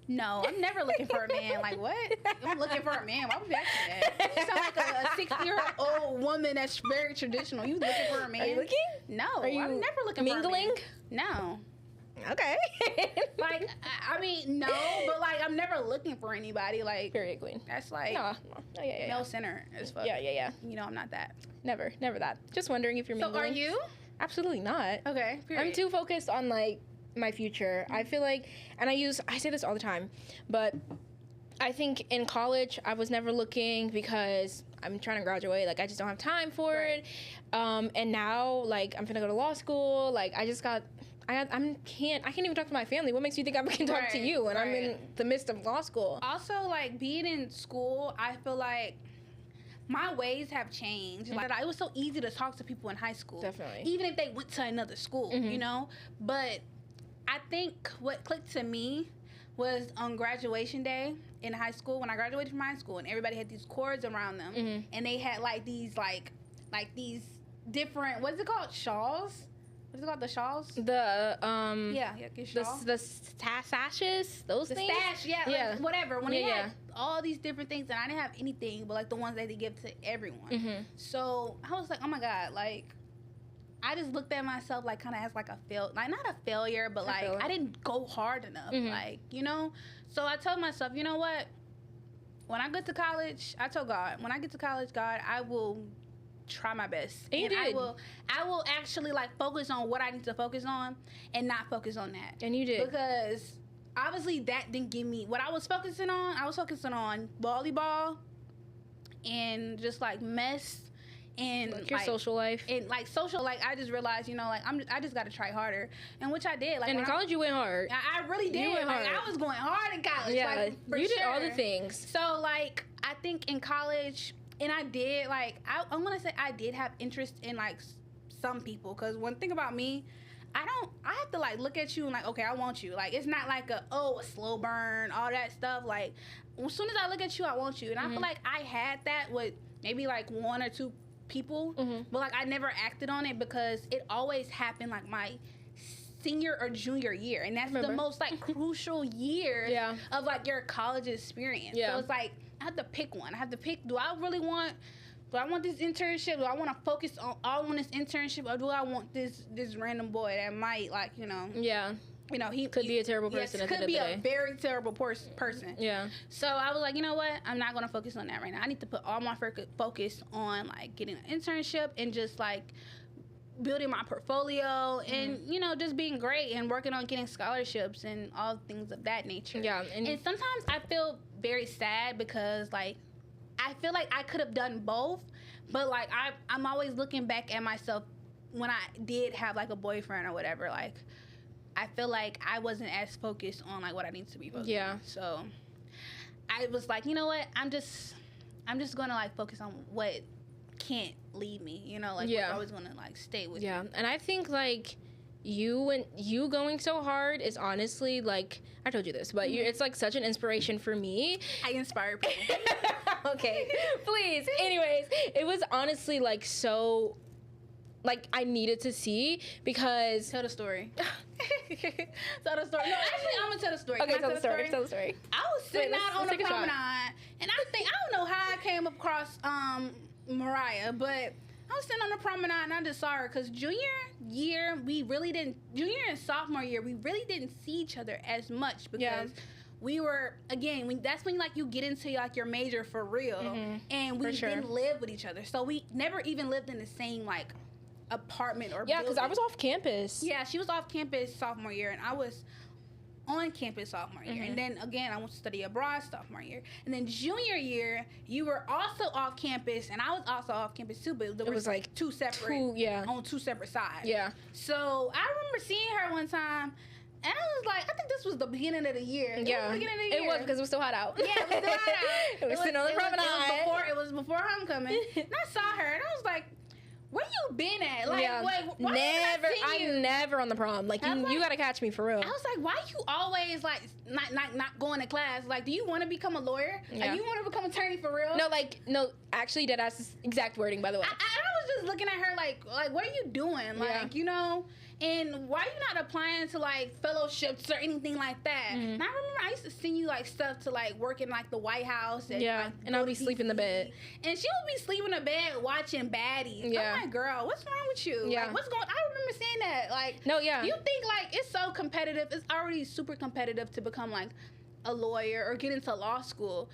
No, I'm never looking for a man. Like, what? I'm looking for a man. Why would you ask me that? You sound like a 60-year-old woman that's very traditional. You looking for a man? Are you looking? No, Are you I'm never looking mingling? for a man. No. Okay. Like, I mean, no, but like, I'm never looking for anybody. Like, period queen. That's like, no. Yeah. no center as fuck. Yeah. You know, I'm not that. Never that. Just wondering if you're mingling. So, are you? Absolutely not. Okay, period. I'm too focused on like my future. I feel like, and I say this all the time, but I think in college I was never looking because I'm trying to graduate. Like I just don't have time for it. And now like I'm gonna go to law school. Like I can't even talk to my family. What makes you think I can talk to you? And I'm in the midst of law school. Also, like being in school, I feel like my ways have changed. Like it was so easy to talk to people in high school. Definitely. Even if they went to another school, you know? But I think what clicked to me was on graduation day in high school, when I graduated from high school and everybody had these cords around them and they had like these like these different, what's it called? Shawls? What is it called? The shawls? The shawl. The sashes, those things. The stash, like, whatever. When they had all these different things, and I didn't have anything but like the ones that they give to everyone. So I was like, oh my god, like I just looked at myself like kind of as like like not a failure, but like I didn't go hard enough, like you know. So I told myself, you know what? When I get to college, I told God, when I get to college, God, I will try my best. And you did. I will actually like focus on what I need to focus on and not focus on that. And you did. Because obviously that didn't give me what I was focusing on. I was focusing on volleyball and just like mess and like your social life. And like social, like I just realized, you know, like I just got to try harder, and which I did. Like and in college, you went hard. I really did. You went hard. I was going hard in college. Yeah, like, you did sure. all the things. So like I think in college. And I did, like, I want to say I did have interest in, like, some people. Because one thing about me, I have to, like, look at you and, like, okay, I want you. Like, it's not like a slow burn, all that stuff. Like, as soon as I look at you, I want you. And I feel like I had that with maybe, like, one or two people. But, like, I never acted on it because it always happened, like, my senior or junior year. And that's the most, like, crucial years of, like, your college experience. So it's, like, I have to pick one. I have to pick, do I want this internship? Do I want to focus on this internship? Or do I want this random boy that might, like, you know. Yeah. You know, he could be a terrible person at the end of the day. Could be a very terrible person. Yeah. So I was like, you know what? I'm not going to focus on that right now. I need to put all my focus on, like, getting an internship and just, like, building my portfolio and, you know, just being great and working on getting scholarships and all things of that nature. Yeah. And sometimes I feel very sad because, like, I feel like I could have done both, but, like, I'm always looking back at myself when I did have, like, a boyfriend or whatever. Like, I feel like I wasn't as focused on, like, what I need to be focused on. So I was like, you know what? I'm just going to, like, focus on what can't leave me, you know, like what's always gonna like stay with me. And I think like you going so hard is honestly like, I told you this, but it's like such an inspiration for me. I inspire people. Okay, please. Anyways, it was honestly like so, like I needed to see because tell the story. Tell the story. No, actually, I'm gonna tell the story. Okay, tell the story. I was sitting out on the promenade, and I don't know how I came across Mariah, but I was sitting on the promenade and I just saw her because junior and sophomore year, we really didn't see each other as much because we were, again, that's when like you get into like your major for real, and we didn't live with each other. So we never even lived in the same like apartment or Yeah, because I building. was off campus. Yeah, she was off campus sophomore year, and I was on campus sophomore year. And then again, I went to study abroad sophomore year. And then junior year, you were also off campus, and I was also off campus too, but there was like two separate on two separate sides. Yeah. So I remember seeing her one time, and I was like, I think this was the beginning of the year. Yeah. It was because it was still hot out. Yeah, it was still hot out. It was sitting on the promenade. It was before homecoming. And I saw her, and I was like, where you been at? Like, why never. I'm never on the prom. Like, you gotta catch me for real. I was like, why you always like not going to class? Like, do you want to become a lawyer? Yeah. Like, you want to become an attorney for real? No. Actually, that's exact wording, by the way. I was just looking at her like, what are you doing? Like, you know. And why you not applying to like fellowships or anything like that? And I remember I used to send you like stuff to like work in like the White House. And, like, and I would be sleeping in the bed. And she would be sleeping in the bed watching baddies. Yeah. I'm like, girl, what's wrong with you? Yeah. Like, what's going? I remember saying that. Like, no, yeah. You think like it's so competitive? It's already super competitive to become like a lawyer or get into law school.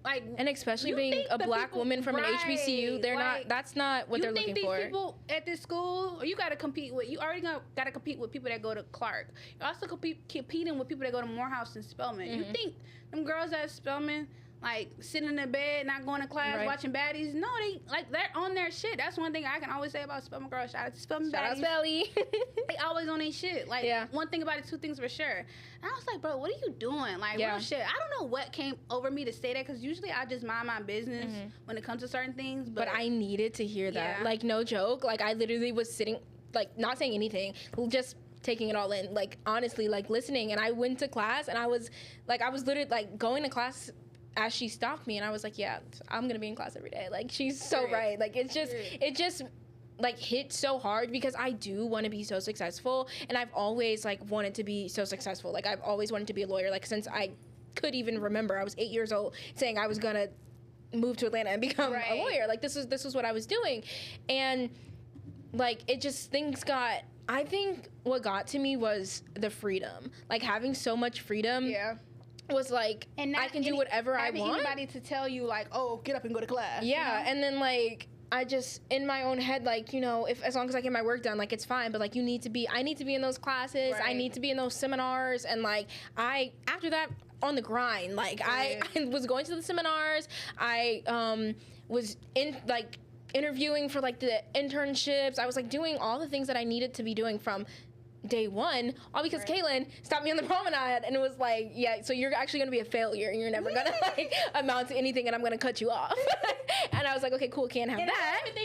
Like, and especially being a black woman from an HBCU, they're like, not. That's not what they're looking for. You think these people at this school, or you got to compete with? You already got to compete with people that go to Clark. You're also competing with people that go to Morehouse and Spelman. You think them girls at Spelman, like sitting in their bed, not going to class, watching baddies? No, they're on their shit. That's one thing I can always say about Spelman girls. Shout out to Spelman baddies. Shout out Spelly. They always on their shit. Like, one thing about it, two things for sure. And I was like, bro, what are you doing? Like, real shit. I don't know what came over me to say that, because usually I just mind my business when it comes to certain things. But I needed to hear that. Like, no joke. Like, I literally was sitting, like, not saying anything, just taking it all in. Like, honestly, like, listening. And I went to class, and I was literally, like, going to class as she stopped me, and I was like, yeah, I'm going to be in class every day. Like, she's so right. Like, it just like hit so hard, because I do want to be so successful, and I've always like wanted to be so successful. Like, I've always wanted to be a lawyer, like since I could even remember. I was 8 years old saying I was going to move to Atlanta and become a lawyer. Like, this was what I was doing. And like, it just, I think what got to me was the freedom. Like, having so much freedom. Yeah. Was like, and I can do whatever I want. Anybody to tell you like, oh, get up and go to class. Yeah, you know? And then like, I just, in my own head, like, you know, as long as I get my work done, like, it's fine. But like, I need to be in those classes. I need to be in those seminars. And like, after that, on the grind, like, I was going to the seminars. I was interviewing for like the internships. I was like doing all the things that I needed to be doing from day one, all because Kaylin stopped me on the promenade and it was like, yeah, so you're actually going to be a failure and you're never going to like amount to anything, and I'm going to cut you off. And I was like, okay, cool, can't have that. I don't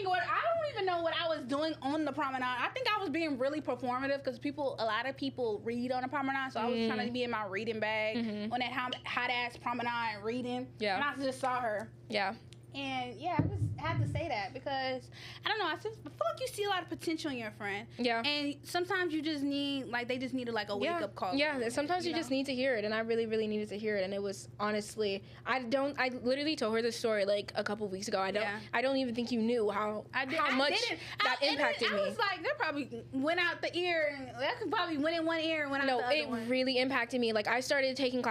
even know what I was doing on the promenade. I think I was being really performative, because a lot of people read on the promenade, so I was trying to be in my reading bag on that hot ass promenade reading. Yeah. And I just saw her. Yeah. And yeah, I just had to say that, because I don't know, I feel like you see a lot of potential in your friend. Yeah. And sometimes you just need, like, they just needed like a wake up call. Yeah, sometimes you just need to hear it, and I really, really needed to hear it. And it was honestly, I literally told her this story like a couple weeks ago. I don't even think you knew how much that impacted me. I was like, that probably went out the ear, and that could probably went in one ear and went out the other one. No, it really impacted me. Like, I started taking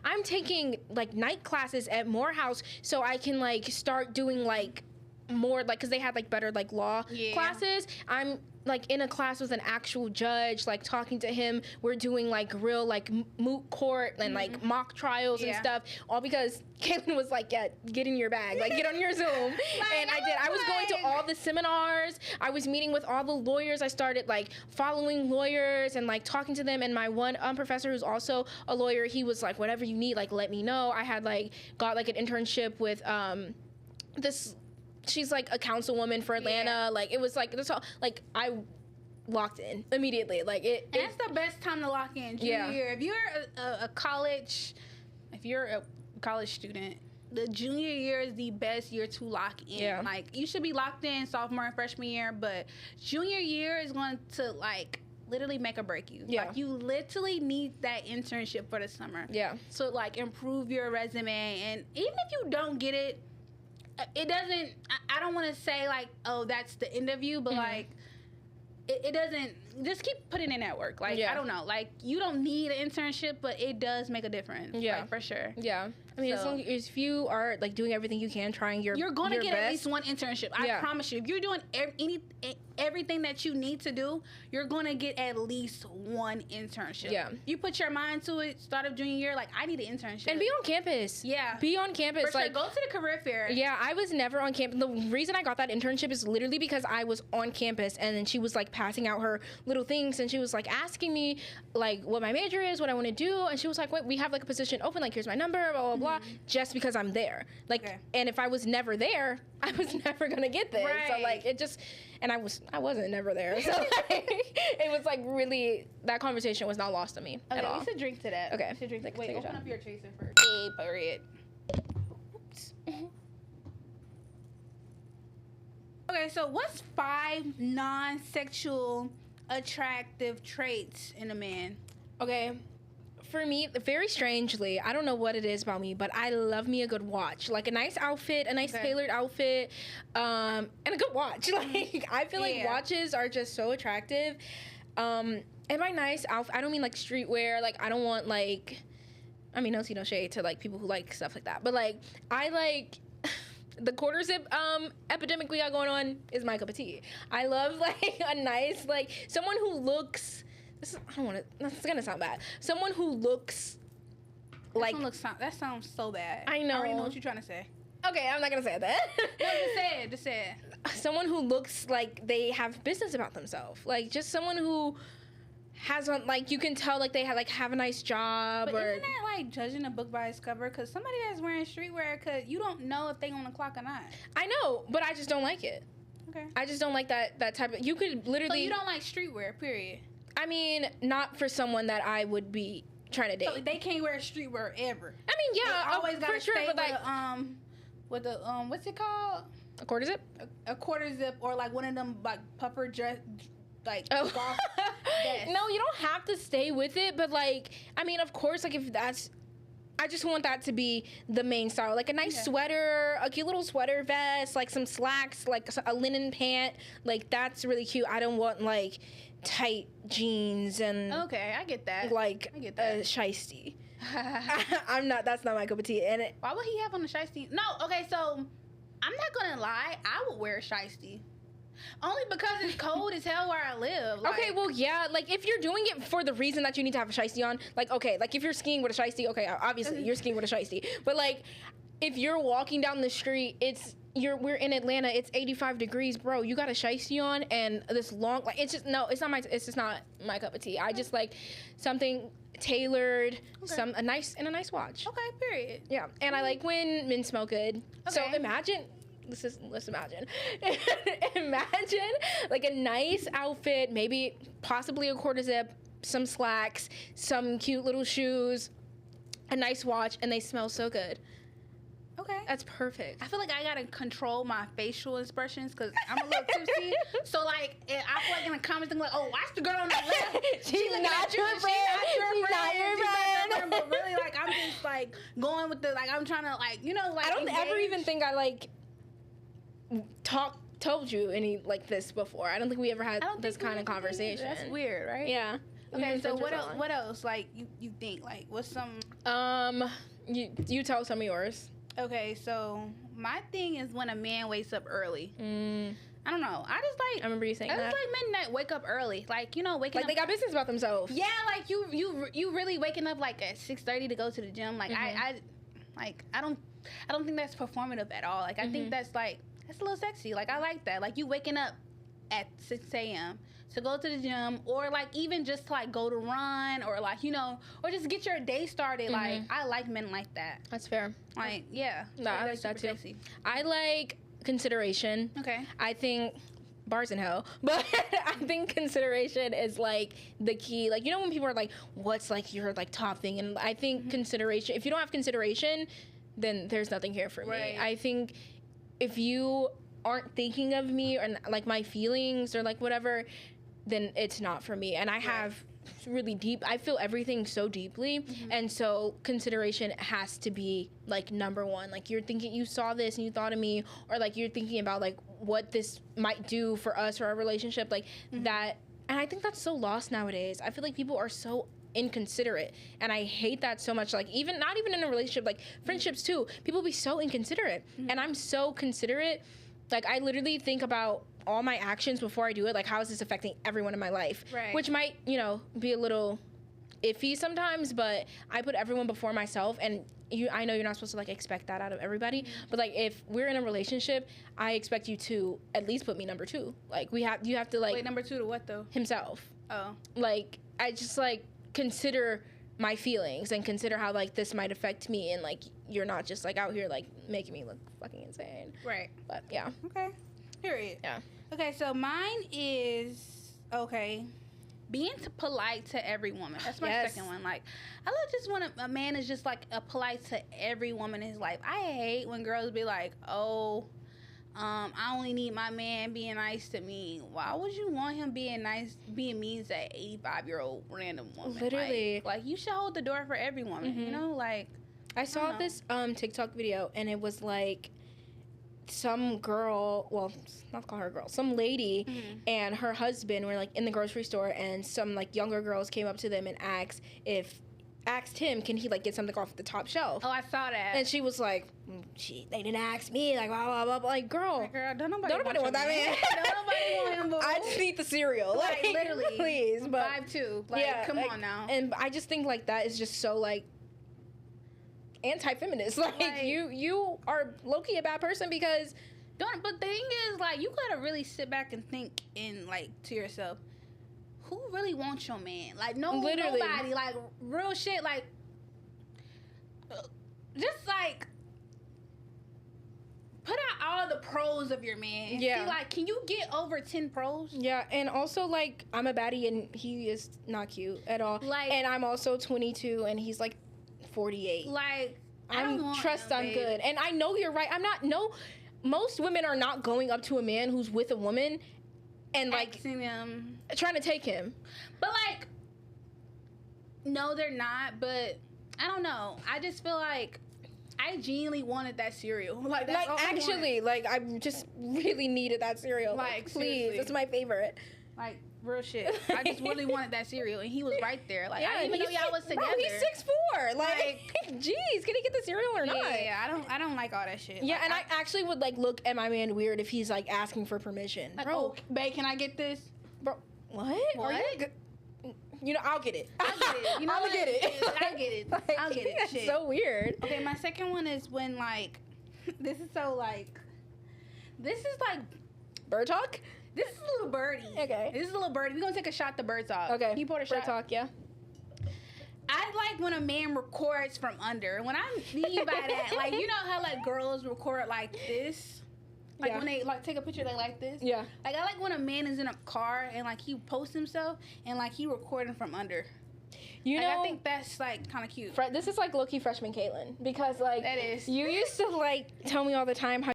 I'm taking like night classes at Morehouse, so I can like start doing like more, like, because they had like better like law classes. I'm like in a class with an actual judge, like talking to him. We're doing like real like moot court and like mock trials and stuff, all because Caitlin was like, yeah, get in your bag, like get on your Zoom. And I did. I was going to all the seminars. I was meeting with all the lawyers. I started like following lawyers and like talking to them. And my one professor, who's also a lawyer, he was like, whatever you need, like let me know. I had like got like an internship with she's like a councilwoman for Atlanta. Like, it was like this all, like, I locked in immediately. Like, that's the best time to lock in. Junior year. If you're a college student, the junior year is the best year to lock in. Yeah. Like, you should be locked in sophomore and freshman year, but junior year is going to like literally make or break you. Yeah. Like, you literally need that internship for the summer. Yeah. So like improve your resume, and even if you don't get it, it doesn't, I don't want to say like, oh, that's the end of you, but like, it doesn't, just keep putting in that work. Like, I don't know. Like, you don't need an internship, but it does make a difference. Yeah. Like, for sure. Yeah. I mean, as long as you are, like, doing everything you can, trying you're going to get best, at least one internship. I promise you. If you're doing everything that you need to do, you're going to get at least one internship. Yeah. You put your mind to it, start of junior year, like, I need an internship. And be on campus. Yeah. Be on campus. For sure. Like, go to the career fair. Yeah, I was never on campus. The reason I got that internship is literally because I was on campus, and then she was, like, passing out her little things, and she was, like, asking me, like, what my major is, what I want to do, and she was like, wait, we have, like, a position open, like, here's my number, blah, blah, blah, just because I'm there. Like, and if I was never there, I was never going to get this. Right. So, like, it just, and I wasn't never there. So, like, it was, like, really, that conversation was not lost to me at all. We should drink to that. Okay. We should drink. Like, wait, open up your chaser first. Hey, period. Okay, so what's 5 non-sexual attractive traits in a man? Okay, for me, very strangely, I don't know what it is about me, but I love me a good watch. Like a nice outfit, a nice tailored outfit, and a good watch. Like, I feel like watches are just so attractive. And by nice outfit, I don't mean like streetwear. Like, I don't want like, I mean, no tea, no shade to like people who like stuff like that. But like, I like the quarter zip epidemic we got going on is my cup of tea. I love like a nice, like someone who looks, I don't want to, that's gonna sound bad. Someone who looks like, that sounds so bad. I know. I already know what you're trying to say. Okay, I'm not gonna say that. No, just say it. Someone who looks like they have business about themselves. Like, just someone who has, like, you can tell, like, they have a nice job. But isn't that, like, judging a book by its cover? Because somebody that's wearing streetwear, because you don't know if they on the clock or not. I know, but I just don't like it. Okay. I just don't like that type of, you could literally. So you don't like streetwear, period? I mean, not for someone that I would be trying to date. So they can't wear streetwear ever? I mean, yeah. They always gotta for sure, stay but like, with the what's it called? A quarter zip? A quarter zip, or like one of them like puffer dress, like golf vests. No, you don't have to stay with it, but like, I mean, of course, like if that's, I just want that to be the main style, like a nice sweater, a cute little sweater vest, like some slacks, like a linen pant, like that's really cute. I don't want like tight jeans and I get that. Like I get that. Shiesty. That's not my cup of tea. And why would he have on a shiesty? No, okay, so I'm not gonna lie, I would wear a shiesty. Only because it's cold as hell where I live. Like, okay, well, yeah, like, if you're doing it for the reason that you need to have a shiesty on, like, okay, like, if you're skiing with a shiesty, okay, obviously, you're skiing with a shiesty. But, like, if you're walking down the street, we're in Atlanta, it's 85 degrees, bro, you got a shiesty on, and this long, like, it's just not my cup of tea. I just like something tailored, a nice watch. Okay, period. Yeah, and I like when men smell good. Okay. So imagine, let's imagine like a nice outfit, maybe possibly a quarter zip, some slacks, some cute little shoes, a nice watch, and they smell so good. Okay. That's perfect. I feel like I gotta control my facial expressions because I'm a little tipsy. So, like, I feel like in the comments, they're like, oh, watch the girl on the left. She's not your friend. But really, like, I'm just, like, going with the, like, I'm trying to, like, you know, like, I don't ever even think I, like, told you any, like, this before. I don't think we ever had this kind of conversation. That's weird, right? Yeah. Okay, so what else, like, you think? Like, what's some... You tell some of yours. Okay, so my thing is when a man wakes up early. I don't know. I remember you saying that. I just like men that wake up early. Like, you know, waking up. Like, they got business about themselves. Yeah, like, you really waking up, like, at 6:30 to go to the gym. Like, I don't think that's performative at all. Like, I think that's a little sexy. Like, I like that. Like, you waking up at 6 a.m. to go to the gym, or like even just to like go to run, or like, you know, or just get your day started. Like, I like men like that. That's fair. Like, yeah. No, I like that too. Sexy. I like consideration. Okay. I think bars in hell, but I think consideration is like the key. Like, you know, when people are like, what's like your like top thing? And I think consideration, if you don't have consideration, then there's nothing here for me. I think if you aren't thinking of me or like my feelings or like whatever, then it's not for me. And I have really deep. I feel everything so deeply, and so consideration has to be like number one. Like you're thinking, you saw this and you thought of me, or like you're thinking about like what this might do for us or our relationship, like that. And I think that's so lost nowadays. I feel like people are so inconsiderate, and I hate that so much. Like even not even in a relationship, like friendships too, people be so inconsiderate, and I'm so considerate. Like I literally think about all my actions before I do it, like how is this affecting everyone in my life, right. Which might, you know, be a little iffy sometimes, but I put everyone before myself. And I know you're not supposed to like expect that out of everybody, but like if we're in a relationship, I expect you to at least put me number 2. Like you have to like, wait, number 2 to what though? Himself. Oh, like I just like consider my feelings and consider how like this might affect me, and like you're not just like out here like making me look fucking insane, right? But yeah, okay, period. Yeah. Okay, so mine is being polite to every woman. That's my second one. Like, I just want a man is just like a polite to every woman in his life. I hate when girls be like, oh, I only need my man being nice to me. Why would you want him being mean to an 85-year-old random woman? Literally. Like you should hold the door for every woman, you know? Like, I saw this TikTok video, and it was like some girl, well, not call her a girl, some lady and her husband were like in the grocery store, and some like younger girls came up to them and asked him, can he like get something off the top shelf? Oh, I saw that. And she was like, they didn't ask me, like blah blah blah, blah. Like girl, don't nobody want that man. Don't nobody want him. Boo. I just need the cereal, like literally, please. But 5'2", like yeah, come on now. And I just think like that is just so like anti-feminist. Like you are low-key a bad person because but the thing is, like, you gotta really sit back and think in like to yourself, who really wants your man? Like nobody, like real shit, like just like put out all the pros of your man. Yeah. See, like, can you get over 10 pros? Yeah, and also like I'm a baddie and he is not cute at all. Like, and I'm also 22 and he's like 48. Like, I'm good. And I know you're right. Most women are not going up to a man who's with a woman and like trying to take him. But like, no, they're not. But I don't know. I just feel like I genuinely wanted that cereal. Like actually, like I just really needed that cereal. Like please, seriously. It's my favorite. Like, real shit. I just really wanted that cereal, and he was right there. Like, I didn't even know y'all was together. Bro, he's 6'4". Like, jeez, can he get the cereal or not? Yeah, I don't like all that shit. Yeah, like, and I actually would like look at my man weird if he's like asking for permission. Like, bro, babe, can I get this? Bro, what? You know, I'll get it. You know, I'll get it. I'll get it. I'll get it. That's so weird. Okay, my second one is when like, this is bird talk. This is a little birdie. Okay. This is a little birdie. We're going to take a shot to bird talk. Okay. Can you pour a shot? Bird talk, yeah. I like when a man records from under. When I mean by that, like, you know how, like, girls record like this? Like, when they, like, take a picture, they like this? Yeah. Like, I like when a man is in a car and, like, he posts himself and, like, he recording from under. You know, I think that's, like, kind of cute. This is, like, low-key freshman Caitlin. Because, like, that is. You used to, like, tell me all the time how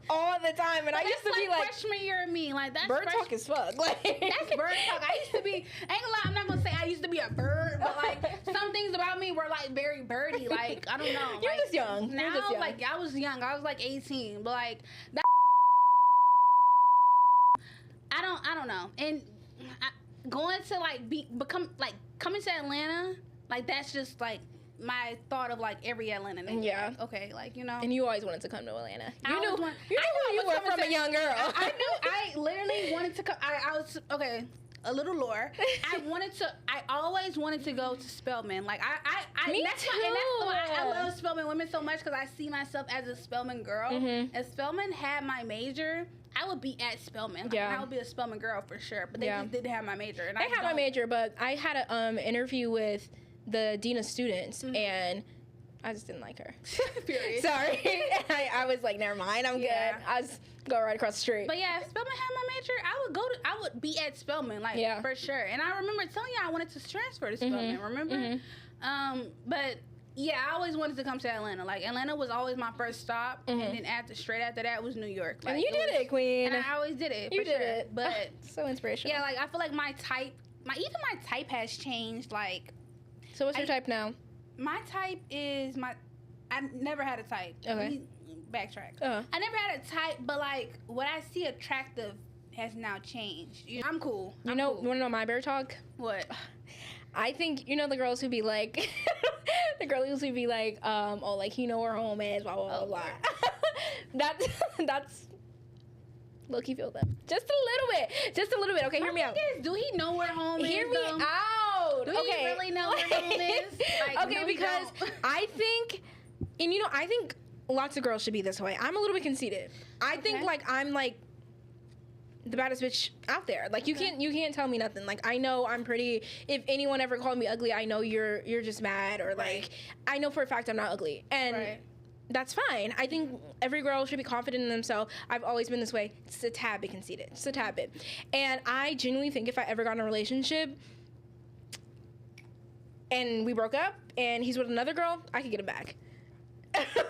all the time, and I used to be like freshman year of me, like that's bird talk as fuck. Like that's bird talk. I used to be, ain't gonna lie, I'm not gonna say I used to be a bird, but like some things about me were like very birdie. Like I don't know. You're just young. Now, like I was young. I was like 18, but like that. I don't know. And going to like become like coming to Atlanta, like that's just like my thought of like every Atlanta nigga. Yeah. Like, okay, like, you know. And you always wanted to come to Atlanta. You knew who you were from a young girl. I knew. I literally wanted to come. I was okay. A little lore. I always wanted to go to Spelman. Like Me that's too. And that's why I love Spelman women so much, because I see myself as a Spelman girl. Mm-hmm. If Spelman had my major, I would be at Spelman. Like, I would be a Spelman girl for sure. But they just didn't have my major. And they had my major, but I had an interview with the dean of students, and I just didn't like her. Period. Sorry. I was like, never mind, I'm good. I just go right across the street. But yeah, if Spelman had my major, I would be at Spelman, like for sure. And I remember telling you I wanted to transfer to Spelman, remember? But Yeah, I always wanted to come to Atlanta. Like, Atlanta was always my first stop, and then straight after that was New York. Like, and you did it, Queen. And I always did it. You did it. But so inspirational. Yeah, like I feel like my type has changed. Like, so what's your type now? My type is I never had a type. Okay. Backtrack. I never had a type, but like what I see attractive has now changed. I'm cool. You want to know my bear talk? What? I think the girls who be like, oh, like he know where home is, blah blah blah blah. That's low-key feel them just a little bit. Okay, hear me out. Do he know where home is? Hear me out. Do he really know where home is? Like, okay, because I think, and I think lots of girls should be this way. I'm a little bit conceited. I think like I'm like the baddest bitch out there. Like you can't tell me nothing. Like I know I'm pretty. If anyone ever called me ugly, I know you're just mad, or like I know for a fact I'm not ugly, and that's fine. I think every girl should be confident in themselves. I've always been this way. Just a tad bit conceited. Just a tad bit. And I genuinely think if I ever got in a relationship and we broke up and he's with another girl, I could get him back.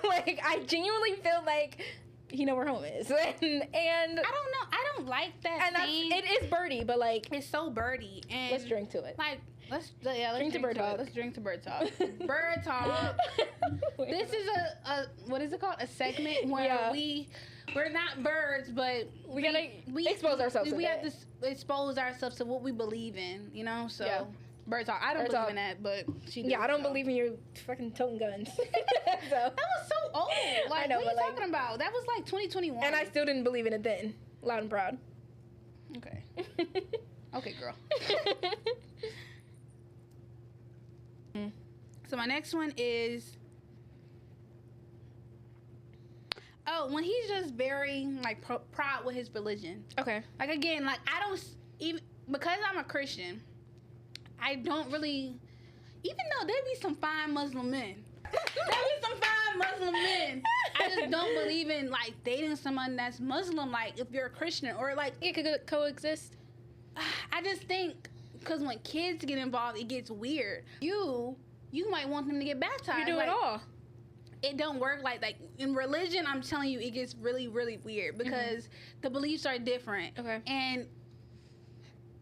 Like I genuinely feel like he know where home is. And I don't know. I don't like that. And it is birdie, but like it's so birdie. And let's drink to it. Like let's drink to bird talk. Let's drink to bird talk. Bird talk. This is a what is it called? A segment where we're not birds, but we expose ourselves. We have to expose ourselves to what we believe in. So. Bird talk. I don't believe in that, but she does. Yeah, I don't believe in your fucking toting guns. That was so old. Like, I know, what are you talking about? That was like 2021. And I still didn't believe in it then. Loud and proud. Okay. Okay, girl. So my next one is... Oh, when he's just very, like, proud with his religion. Okay. Like, again, like, I don't... even because I'm a Christian... I don't really, even though there be some fine Muslim men. I just don't believe in, like, dating someone that's Muslim, like, if you're a Christian, or, like... It could coexist. I just think, because when kids get involved, it gets weird. You might want them to get baptized. You do it all. It don't work like in religion, I'm telling you, it gets really, really weird, because the beliefs are different. Okay. And...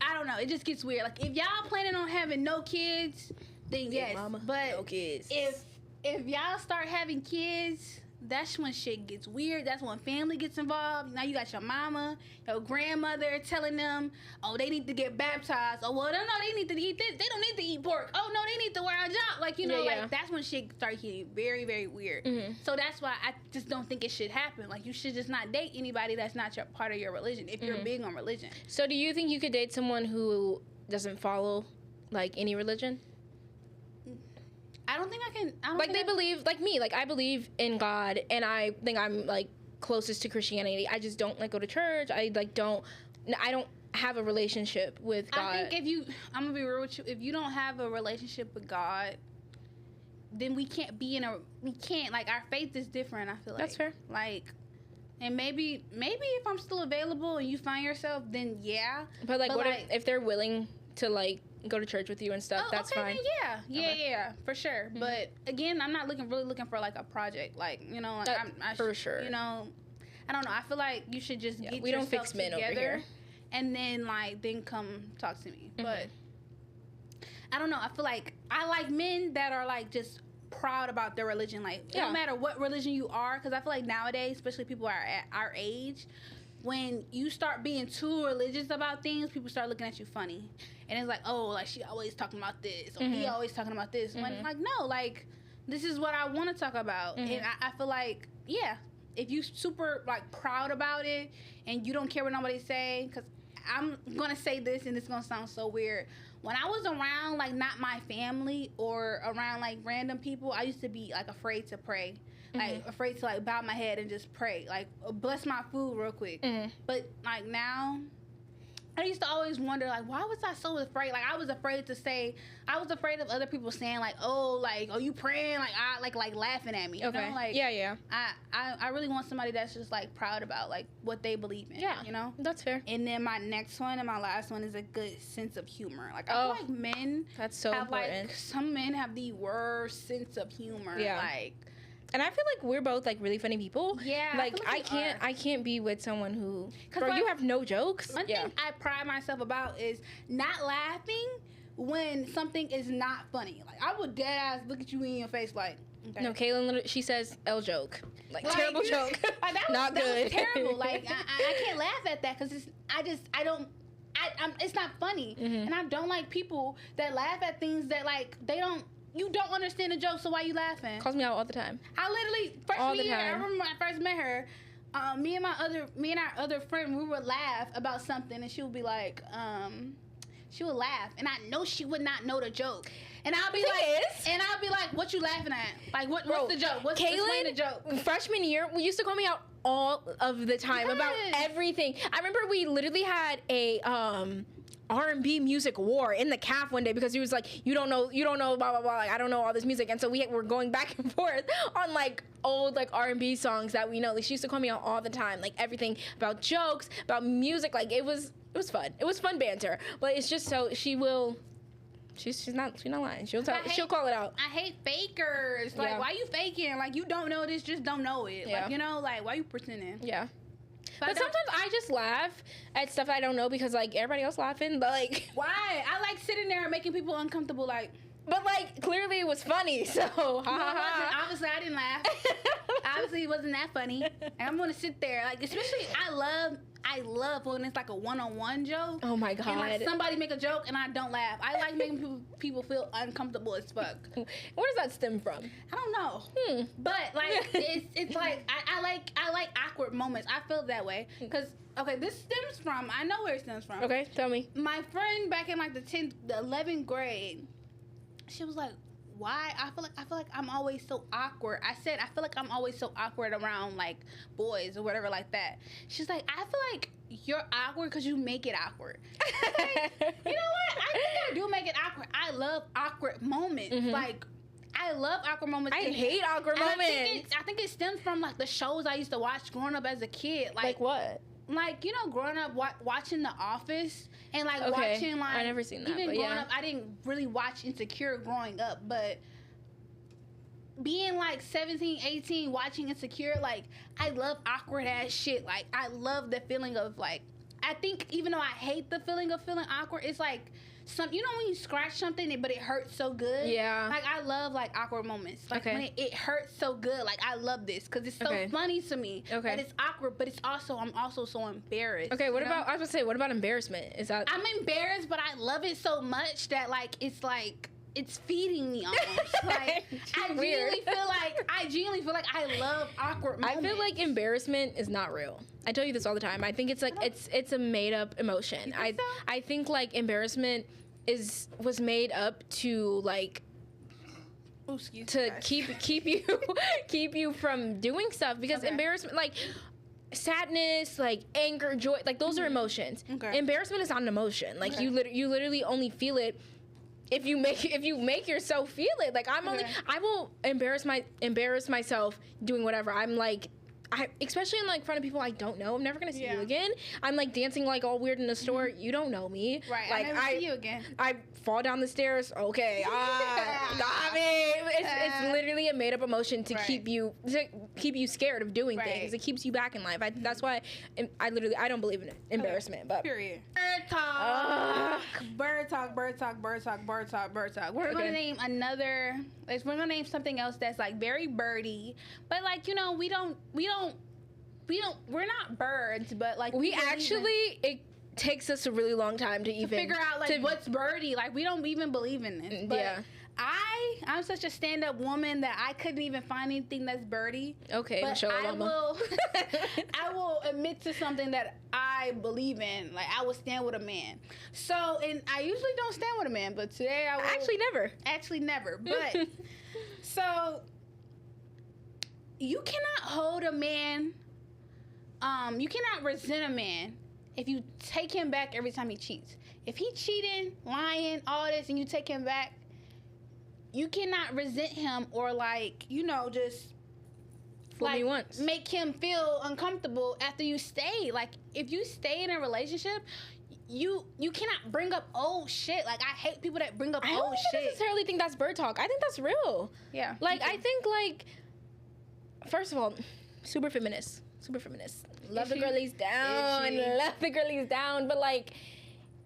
I don't know. It just gets weird. Like, if y'all planning on having no kids, then yes. Mama, but no kids. If y'all start having kids, that's when shit gets weird. That's when family gets involved. Now you got your mama, your grandmother telling them, oh, they need to get baptized. Oh, well, no, they need to eat this. They don't need to eat pork. Oh, no, they need to wear a job. Like, like, that's when shit starts getting very, very weird. So that's why I just don't think it should happen. Like, you should just not date anybody that's not part of your religion, if you're big on religion. So do you think you could date someone who doesn't follow, like, any religion? I don't think I can. They believe, like me, like I believe in God, and I think I'm like closest to Christianity. I just don't like go to church. I don't have a relationship with God. I think I'm gonna be real with you. If you don't have a relationship with God, then we can't like, our faith is different. I feel like that's fair. Like, and maybe if I'm still available and you find yourself, then yeah. But what if they're willing to like go to church with you and stuff? That's fine. Yeah, for sure. But again, I'm not looking for like a project, like, for sure. I don't know. I feel like you should just get we don't fix men together over here, and then then come talk to me. But I don't know. I feel like I like men that are like just proud about their religion. Like, it don't matter what religion you are, because I feel like nowadays, especially people are at our age, when you start being too religious about things, people start looking at you funny. And it's like, oh, like, she always talking about this, or he always talking about this. When, like, no, like, this is what I want to talk about. And I feel like, yeah, if you super, like, proud about it, and you don't care what nobody say, because I'm going to say this, and it's going to sound so weird. When I was around, like, not my family, or around, like, random people, I used to be, like, afraid to pray. Like, afraid to, like, bow my head and just pray. Like, bless my food real quick. But, like, now... I used to always wonder, like, why was I so afraid? Like, I was afraid of other people saying, like, oh, you praying? Like, laughing at me. You Okay. know? Like, yeah. I really want somebody that's just, like, proud about, like, what they believe in. Yeah. You know? That's fair. And then my next one and my last one is a good sense of humor. Like, I feel like men that's so have, important. like, some men have the worst sense of humor. Yeah. Like, and I feel like we're both like really funny people. Yeah. Like I can't be with someone who, bro, like, you have no jokes. One thing I pride myself about is not laughing when something is not funny. Like, I would dead ass look at you in your face like, okay. No, Kaylin, she says L joke. Like terrible joke. Not good. That was terrible. Like, I can't laugh at that because it's not funny. Mm-hmm. And I don't like people that laugh at things that, like, you don't understand the joke, so why you laughing? Calls me out all the time. I literally, freshman year, I remember when I first met her, me and our other friend, we would laugh about something, and she would be like, she would laugh, and I know she would not know the joke. And I'll be like, what you laughing at? Like, what's the joke? Explain the joke? Freshman year, we used to call me out all of the time about everything. I remember we literally had a R&B music war in the CAF one day because he was like, you don't know, blah, blah, blah, like, I don't know all this music. And so we were going back and forth on, like, old, like, R&B songs that we know. Like, she used to call me out all the time, like, everything about jokes, about music. Like, it was fun. It was fun banter. But it's just so she's not lying. She'll call it out. I hate fakers. Like, why you faking? Like, you don't know this, just don't know it. Yeah. Like, you know, like, why you pretending? Yeah. But sometimes I just laugh at stuff I don't know because, like, everybody else laughing, but, like... Why? I like sitting there and making people uncomfortable, like... But, like, clearly it was funny, so... Obviously, I didn't laugh. Obviously, it wasn't that funny. And I'm going to sit there. Like, especially, I love when it's, like, a one-on-one joke. Oh, my God. And, like, somebody make a joke and I don't laugh. I like making people feel uncomfortable as fuck. Where does that stem from? I don't know. But, like, it's like, I like awkward moments. I feel that way. Because, okay, this stems from, I know where it stems from. Okay, tell me. My friend back in, like, the 11th grade, she was like, why? I feel like I'm always so awkward. I said, I feel like I'm always so awkward around, like, boys or whatever like that. She's like, I feel like you're awkward because you make it awkward. Like, you know what? I think I do make it awkward. I love awkward moments. Mm-hmm. Like, I love awkward moments. I hate awkward moments. I think it stems from, like, the shows I used to watch growing up as a kid. Like what? Like, you know, growing up watching The Office and, like, okay. watching, like... I never seen that, even but growing up, I didn't really watch Insecure growing up, but being, like, 17, 18, watching Insecure, like, I love awkward-ass shit. Like, I love the feeling of, like... I think even though I hate the feeling of feeling awkward, it's, like... you know when you scratch something but it hurts so good? Yeah. Like, I love, like, awkward moments. Like, okay. when it hurts so good. Like, I love this because it's so funny to me. Okay. That it's awkward, but I'm also so embarrassed. Okay, what about, I was going to say, what about embarrassment? Is that... I'm embarrassed, but I love it so much that, like, it's feeding me almost. Like, I genuinely feel like I love awkward moments. I feel like embarrassment is not real. I tell you this all the time. I think it's like it's a made up emotion. I think like embarrassment was made up to like keep you from doing stuff because embarrassment, like sadness, like anger, joy, like those are emotions. Okay. Embarrassment is not an emotion. Like you literally only feel it if you make yourself feel it. Like I will embarrass myself doing whatever. I'm like, especially in like front of people I don't know. I'm never gonna see you again. I'm like dancing like all weird in the store. You don't know me. Right. Like I never see you again. I fall down the stairs. Okay. I mean, it's literally a made up emotion to keep you scared of doing things. It keeps you back in life. That's why I don't believe in embarrassment. But period. Bird talk. Bird talk. We're gonna name another. Like, we're gonna name something else that's like very birdy, but like, you know, we're not birds, but like it takes us a really long time to even figure out like what's birdie. Like, we don't even believe in this. But I'm such a stand-up woman that I couldn't even find anything that's birdie. Okay, but I will admit to something that I believe in. Like, I will stand with a man. So, and I usually don't stand with a man, but today I will. Actually never. But so you cannot hold a man. You cannot resent a man if you take him back every time he cheats. If he cheating, lying, all this, and you take him back, you cannot resent him or like, you know, just fool me once. Make him feel uncomfortable after you stay. Like, if you stay in a relationship, you cannot bring up old shit. Like, I hate people that bring up old shit. I don't necessarily think that's bird talk. I think that's real. Yeah. Like, I think, like, first of all, super feminist. Love the girlies down. Love the girlies down. But, like,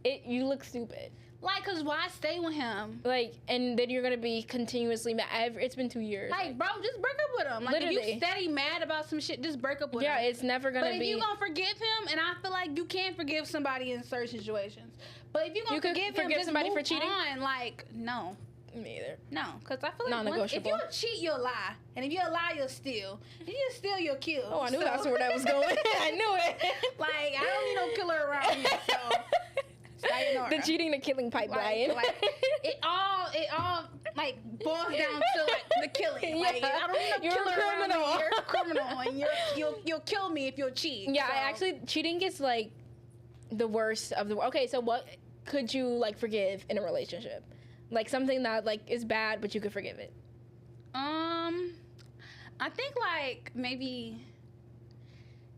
you look stupid. Like, cause why stay with him? Like, and then you're gonna be continuously mad. It's been 2 years. Like, bro, just break up with him. Like, literally. if you steady mad about some shit, just break up with him. Yeah, it's never gonna be. But if you gonna forgive him, and I feel like you can forgive somebody in certain situations. But if you gonna forgive him, just somebody move for cheating. On. Like, no. Me either. No, because I feel like if you cheat, you'll lie. And if you lie, you'll steal. If you steal, you'll kill. Oh, I knew that's where that was going. I knew it. Like, I don't need no killer around me, so... The cheating, the killing pipeline. Like, it all like boils down to like the killing. Like, I don't need no killer around me. You're a criminal, and you'll kill me if you'll cheat. Yeah, so. Cheating is like the worst of the. Okay, so what could you like forgive in a relationship? Like something that like is bad, but you could forgive it. I think like maybe,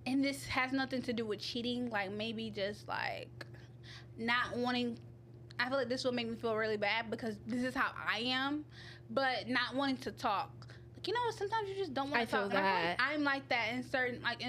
and this has nothing to do with cheating. Like maybe just like not wanting. I feel like this will make me feel really bad because this is how I am, but not wanting to talk. Like, you know, sometimes you just don't want to talk. I feel that. I'm like that in certain like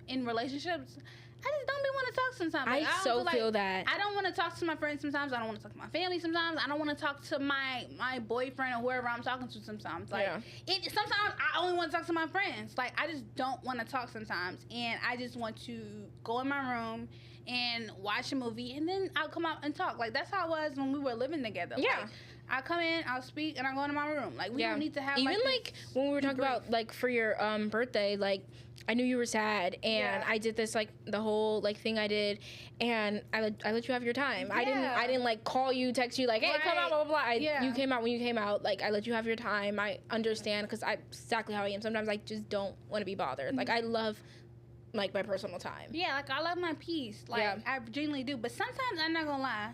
in relationships. I just don't be want to talk sometimes. Like, I feel that. I don't want to talk to my friends sometimes. I don't want to talk to my family sometimes. I don't want to talk to my boyfriend or whoever I'm talking to sometimes. Like, sometimes I only want to talk to my friends. Like, I just don't want to talk sometimes. And I just want to go in my room and watch a movie, and then I'll come out and talk. Like, that's how it was when we were living together. Yeah. Like, I come in, I'll speak, and I go into my room. Like, we don't need to have even like when we were talking about like for your birthday, like I knew you were sad, and I did this like the whole like thing I did, and I let you have your time. Yeah. I didn't like call you, text you like, hey, come out, blah blah blah. You came out when you came out. Like I let you have your time. I understand because I'm exactly how I am. Sometimes I just don't want to be bothered. Mm-hmm. Like I love like my personal time. Yeah, like I love my peace. Like I genuinely do. But sometimes I'm not gonna lie,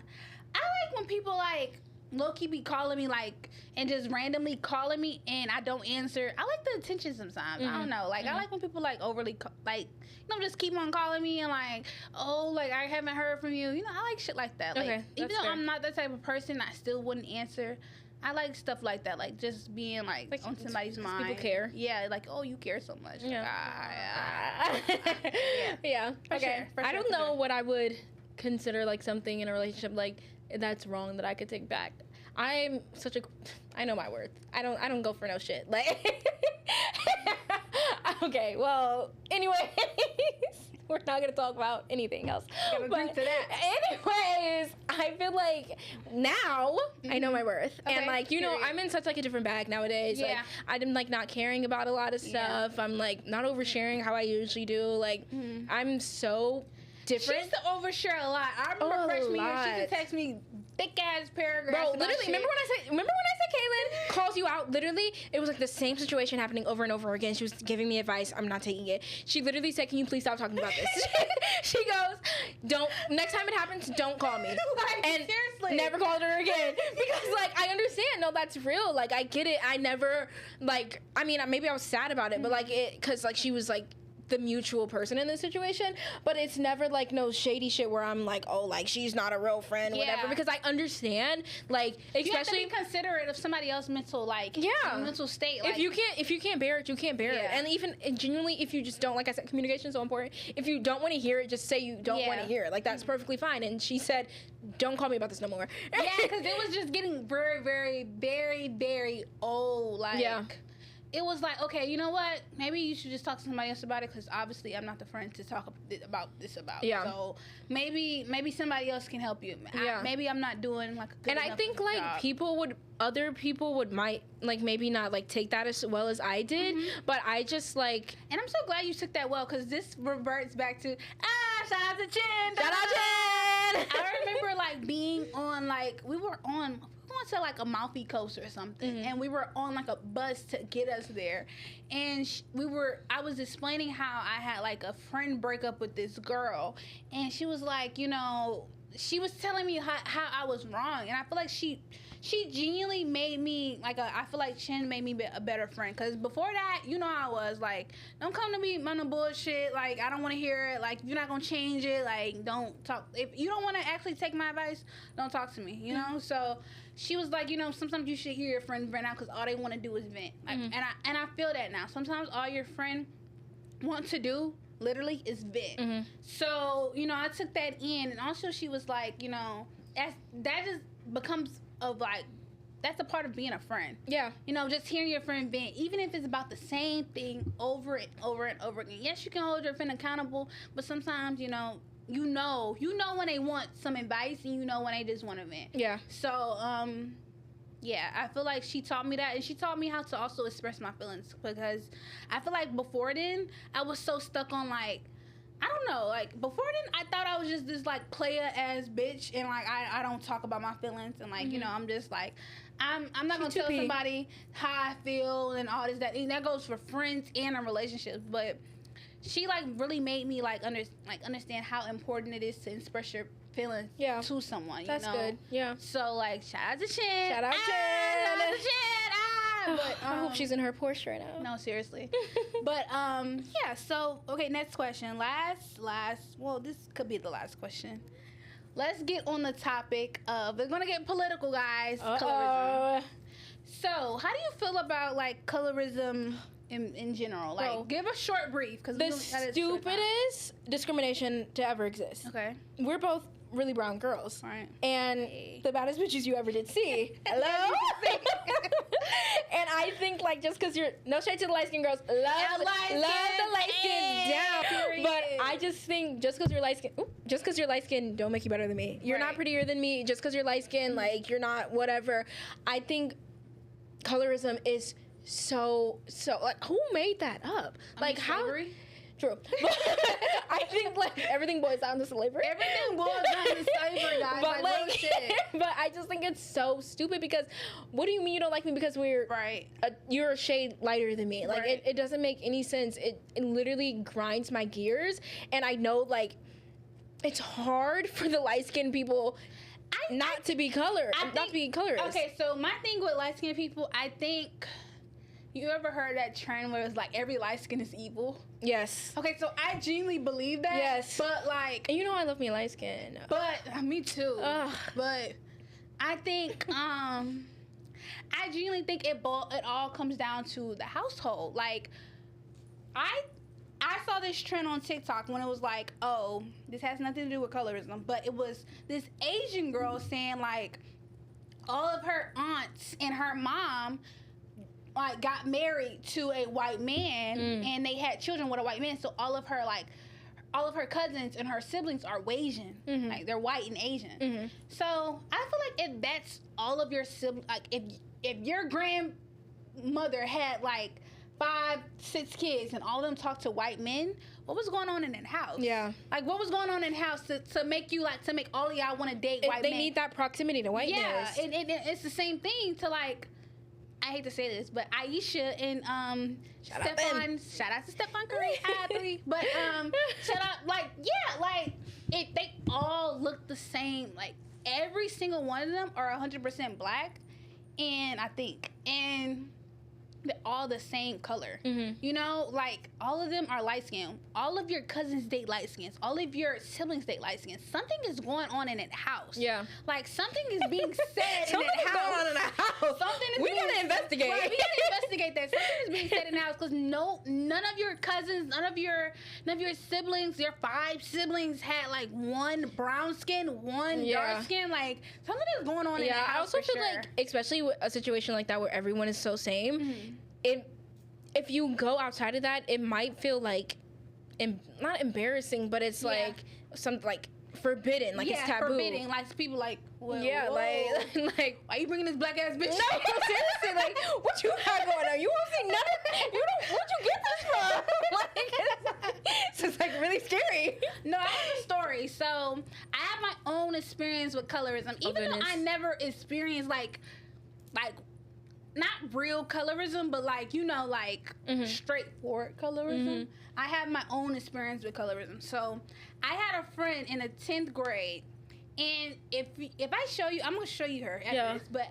I like when people like low-key be calling me like and just randomly calling me and I don't answer. I like the attention sometimes. I don't know. Like I like when people like overly like, you know, just keep on calling me and like, oh, like I haven't heard from you. You know, I like shit like that. Like even though I'm not that type of person, I still wouldn't answer. I like stuff like that, like just being like on somebody's mind. People care. Yeah, like, oh, you care so much. Yeah. Yeah. For sure. I don't know what I would consider like something in a relationship like that's wrong that I could take back. I know my worth. I don't go for no shit. Like okay, well, anyways, we're not gonna talk about anything else. Gotta drink to that. Anyways, I feel like now I know my worth. Okay, and like, you know, I'm in such like a different bag nowadays. Yeah. Like I'm like not caring about a lot of stuff. I'm like not oversharing how I usually do. Like I'm so different. She used to overshare a lot. I remember freshman year, she could text me thick ass paragraphs. Bro, literally, remember when I said Kaylin calls you out? Literally, it was like the same situation happening over and over again. She was giving me advice. I'm not taking it. She literally said, "Can you please stop talking about this?" She goes, next time it happens, don't call me. Like, and seriously. Never called her again. Because like I understand, no, that's real. Like I get it. I never like. I mean, maybe I was sad about it, but like because like she was like the mutual person in this situation, but it's never like no shady shit where I'm like, oh, like she's not a real friend, whatever. Because I understand, like, especially you have to be considerate of somebody else's mental, like, mental state. Like, if you can't bear it, you can't bear it. And even genuinely, if you just don't, like I said, communication is so important. If you don't want to hear it, just say you don't want to hear it. Like that's perfectly fine. And she said, don't call me about this no more. Yeah, because it was just getting very, very, very, very old. Like. Yeah. It was like, okay, you know what? Maybe you should just talk to somebody else about it because obviously I'm not the friend to talk about this about. Yeah. So maybe somebody else can help you. Yeah. Maybe I'm not doing like a good enough I think like job. Other people might like maybe not like take that as well as I did, but I just like. And I'm so glad you took that well because this reverts back to shout out to Chin. Shout out Chin. I remember like being on like we were going to like a Amalfi Coast or something, and we were on like a bus to get us there, and I was explaining how I had like a friend break up with this girl, and she was like, you know, she was telling me how I was wrong, and I feel like she genuinely made me like I feel like Shin made me a better friend, because before that, you know how I was like, don't come to me on the bullshit, like I don't want to hear it, like if you're not gonna change it, like don't talk, if you don't want to actually take my advice, don't talk to me, you know. So she was like, you know, sometimes you should hear your friends vent out, because all they want to do is vent, like, and I feel that now. Sometimes all your friend want to do literally is vent. So, you know, I took that in, and also she was like, you know, that just becomes of like, that's a part of being a friend. Yeah. You know, just hearing your friend vent, even if it's about the same thing over and over and over again. Yes, you can hold your friend accountable, but sometimes, you know when they want some advice, and you know when they just want to vent. Yeah. So, yeah, I feel like she taught me that, and she taught me how to also express my feelings, because I feel like before then, I was so stuck on like, I don't know, like before then, I thought I was just this like player ass bitch, and like I don't talk about my feelings, and like you know, I'm just like I'm not gonna tell somebody how I feel and all this that, and that goes for friends and in relationships. But she like really made me like understand how important it is to express your feelings to someone. That's good. Yeah. So like shout out to Shin. Shout out Shin. But, I hope she's in her Porsche right now. No, seriously. But yeah. So okay, next question. Last. Well, this could be the last question. Let's get on the topic of, we're gonna get political, guys. Colorism. So, how do you feel about like colorism in general? Like, bro, give a short brief, because the stupidest discrimination to ever exist. Okay. We're both really brown girls. Right. And the baddest bitches you ever did see. Hello? And I think, like, just because you're, no shade to the light-skinned girls, love the light-skinned down. Period. But I just think, just because you're light-skinned, don't make you better than me. You're not prettier than me. Just because you're light-skinned, like, you're not whatever. I think colorism is so, like, who made that up? Like, how... Slavery? True. But I think like everything boils down to slavery. Everything boils down to slavery, guys. But like shit. But I just think it's so stupid, because what do you mean you don't like me because we're you're a shade lighter than me? Like it doesn't make any sense. It literally grinds my gears, and I know like it's hard for the light skinned people not to be colorist. Okay, so my thing with light skinned people, I think. You ever heard that trend where it's like every light skin is evil? Yes. Okay, so I genuinely believe that. Yes. But like, and you know I love me light skin. But me too. But I think I genuinely think it all comes down to the household. Like I saw this trend on TikTok when it was like, oh, this has nothing to do with colorism, but it was this Asian girl saying like all of her aunts and her mom like got married to a white man and they had children with a white man, so all of her cousins and her siblings are Asian. Like they're white and Asian. So I feel like if that's all of your siblings, like if your grandmother had like 5-6 kids and all of them talked to white men, what was going on in that house? Yeah. Like what was going on in the house to make you like, to make all of y'all want to date white men? They need that proximity to whiteness. Yeah, and it's the same thing to like, I hate to say this, but Aisha and shout out to Stephon Curry, but shout out, like, yeah, like they all look the same. Like every single one of them are 100% black, and they're all the same color. You know, like all of them are light skinned. All of your cousins date light skins. All of your siblings date light skins. Something is going on in that house. Yeah. Like something is being said in that house. Going on in that house. We gotta investigate. Right, we gotta investigate that. Something is being said in the house, because none of your cousins, none of your siblings, your 5 siblings had like one brown skin, one dark skin. Like something is going on in that house. I also feel like, especially with a situation like that where everyone is so same. If you go outside of that, it might feel like not embarrassing, but it's like something like forbidden, like it's taboo. Forbidden, like people like, well, like why you bringing this black ass bitch? No, seriously, like what you got going on? You won't see none of. You don't. Where'd you get this from? Like, it's like really scary. No, I have a story. So I have my own experience with colorism, even though I never experienced like not real colorism, but like straightforward colorism. I have my own experience with colorism. So I had a friend in the 10th grade, and if I show you, I'm gonna show you her at this, but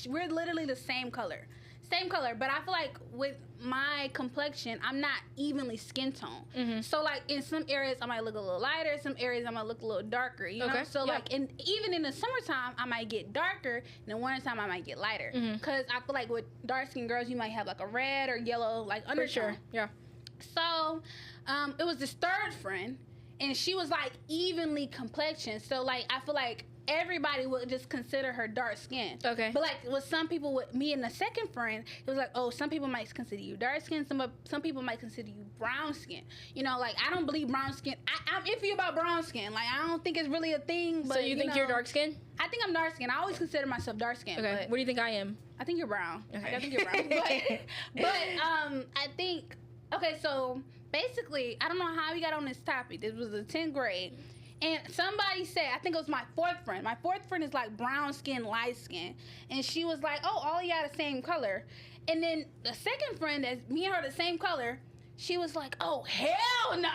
we're literally the same color. But I feel like with my complexion, I'm not evenly skin tone. So like in some areas I might look a little lighter, some areas I might look a little darker, you know? So like even in the summertime I might get darker, and in the wintertime I might get lighter. Cause I feel like with dark skinned girls you might have like a red or yellow like undertone. For sure. Yeah. So it was this third friend, and she was like evenly complexioned. So like I feel like everybody would just consider her dark skin. Okay. But like with some people, with me and the second friend, it was like, oh, some people might consider you dark skin. Some people might consider you brown skin. You know, like I don't believe brown skin. I'm iffy about brown skin. Like I don't think it's really a thing. But, so you think you're dark skin? I think I'm dark skin. I always consider myself dark skin. Okay. What do you think I am? I think you're brown. Okay. Like, I think you're brown. I think, okay, so basically, I don't know how we got on this topic. This was the 10th grade. And somebody said, I think it was my fourth friend. My fourth friend is like brown skin, light skin. And she was like, oh, all y'all the same color. And then the second friend, that's me and her the same color, she was like, oh, hell no.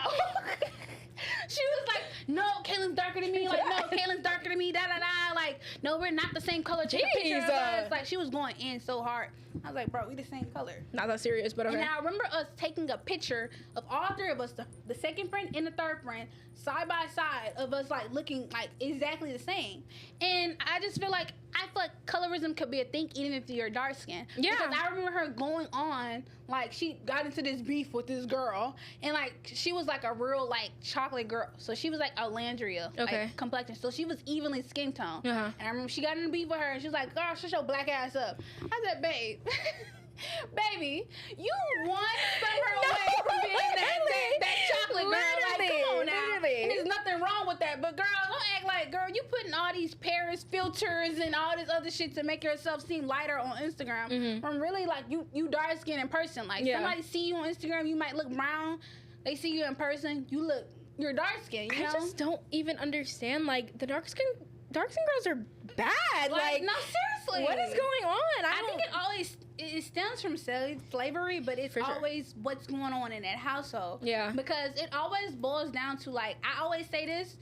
She was like, no, Kaylin's darker than me. Like, no, Kaylin's darker than me, da-da-da. Like, no, we're not the same color. Take a picture of us. Like, she was going in so hard. I was like, bro, we the same color. Not that serious, but okay. And I remember us taking a picture of all three of us, the second friend and the third friend, side by side of us, like, looking, like, exactly the same. And I just feel like colorism could be a thing even if you're dark skinned. Yeah. Because I remember her going on, like, she got into this beef with this girl, and, like, she was, like, a real, like, chocolate girl. So she was, like, a Landria like, complexion. So she was evenly skin tone. And I remember she got in the beef with her, and she was like, girl, shut your black ass up. I said, babe. Baby, you want her away from being that chocolate girl. Like, come on now. And there's nothing wrong with that. But girl, don't act like, girl, you putting all these Paris filters and all this other shit to make yourself seem lighter on Instagram. When really, like, you dark skinned in person. Like, somebody see you on Instagram, you might look brown. They see you in person, you're dark skinned, you know? I just don't even understand, like, the dark skin girls are bad. Like no, seriously. What is going on? I think it stems from slavery, but it's always what's going on in that household. Yeah. Because it always boils down to, like, I always say this,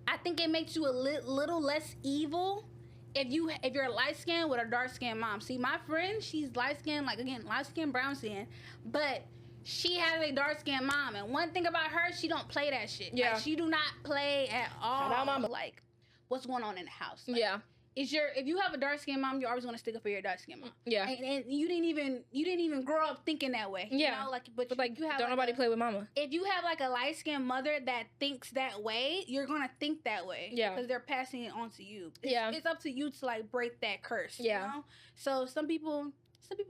I think it makes you a little less evil if you're light skinned with a dark skinned mom. See, my friend, she's light skinned, like, again, light skinned, brown skin, but she has a dark skinned mom, and one thing about her, she don't play that shit. Yeah. Like, she do not play at all. Shout out mama. Like, what's going on in the house? Like, yeah. If you have a dark skinned mom, you're always gonna stick up for your dark skinned mom. Yeah. And you didn't even grow up thinking that way. Yeah. You know, like, but like, you have, don't nobody play with mama. If you have like a light skinned mother that thinks that way, you're gonna think that way. Yeah. Because they're passing it on to you. It's up to you to, like, break that curse. Yeah. You know? So some people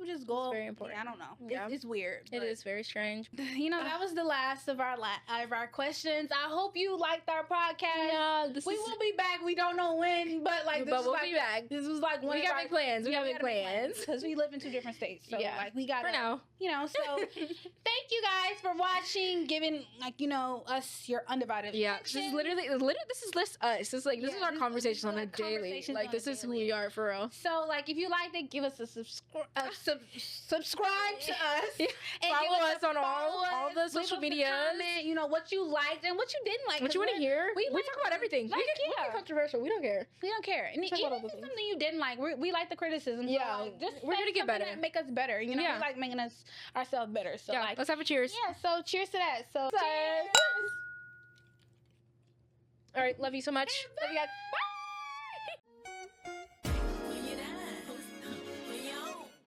just go. It's very important. I don't know. Yeah. It's weird. It is very strange. You know, that was the last of our questions. I hope you liked our podcast. Yeah, we will be back. We don't know when, but like, we'll be back. This was like one. We got big plans. We got big plans because we live in 2 different states. So yeah, like, we got for now. You know, so thank you guys for watching, giving, like, you know, us your undivided attention. Yeah, this is literally this is us. This is like this is our conversation on a daily. Like, this is who we are for real. So like, if you liked it, give us a subscribe to us. Yeah. And follow us on all the social media. Comment, you know, what you liked and what you didn't like. What you want to hear. We talk about everything. Like, we can controversial. We don't care. We don't care. And even if it's something you didn't like, we like the criticism. Yeah. So, like, just we're here to get better. Make us better. You know, we like making ourselves better. So yeah, like, let's have a cheers. Yeah, so cheers to that. So cheers. All right, love you so much. Love you guys. Bye.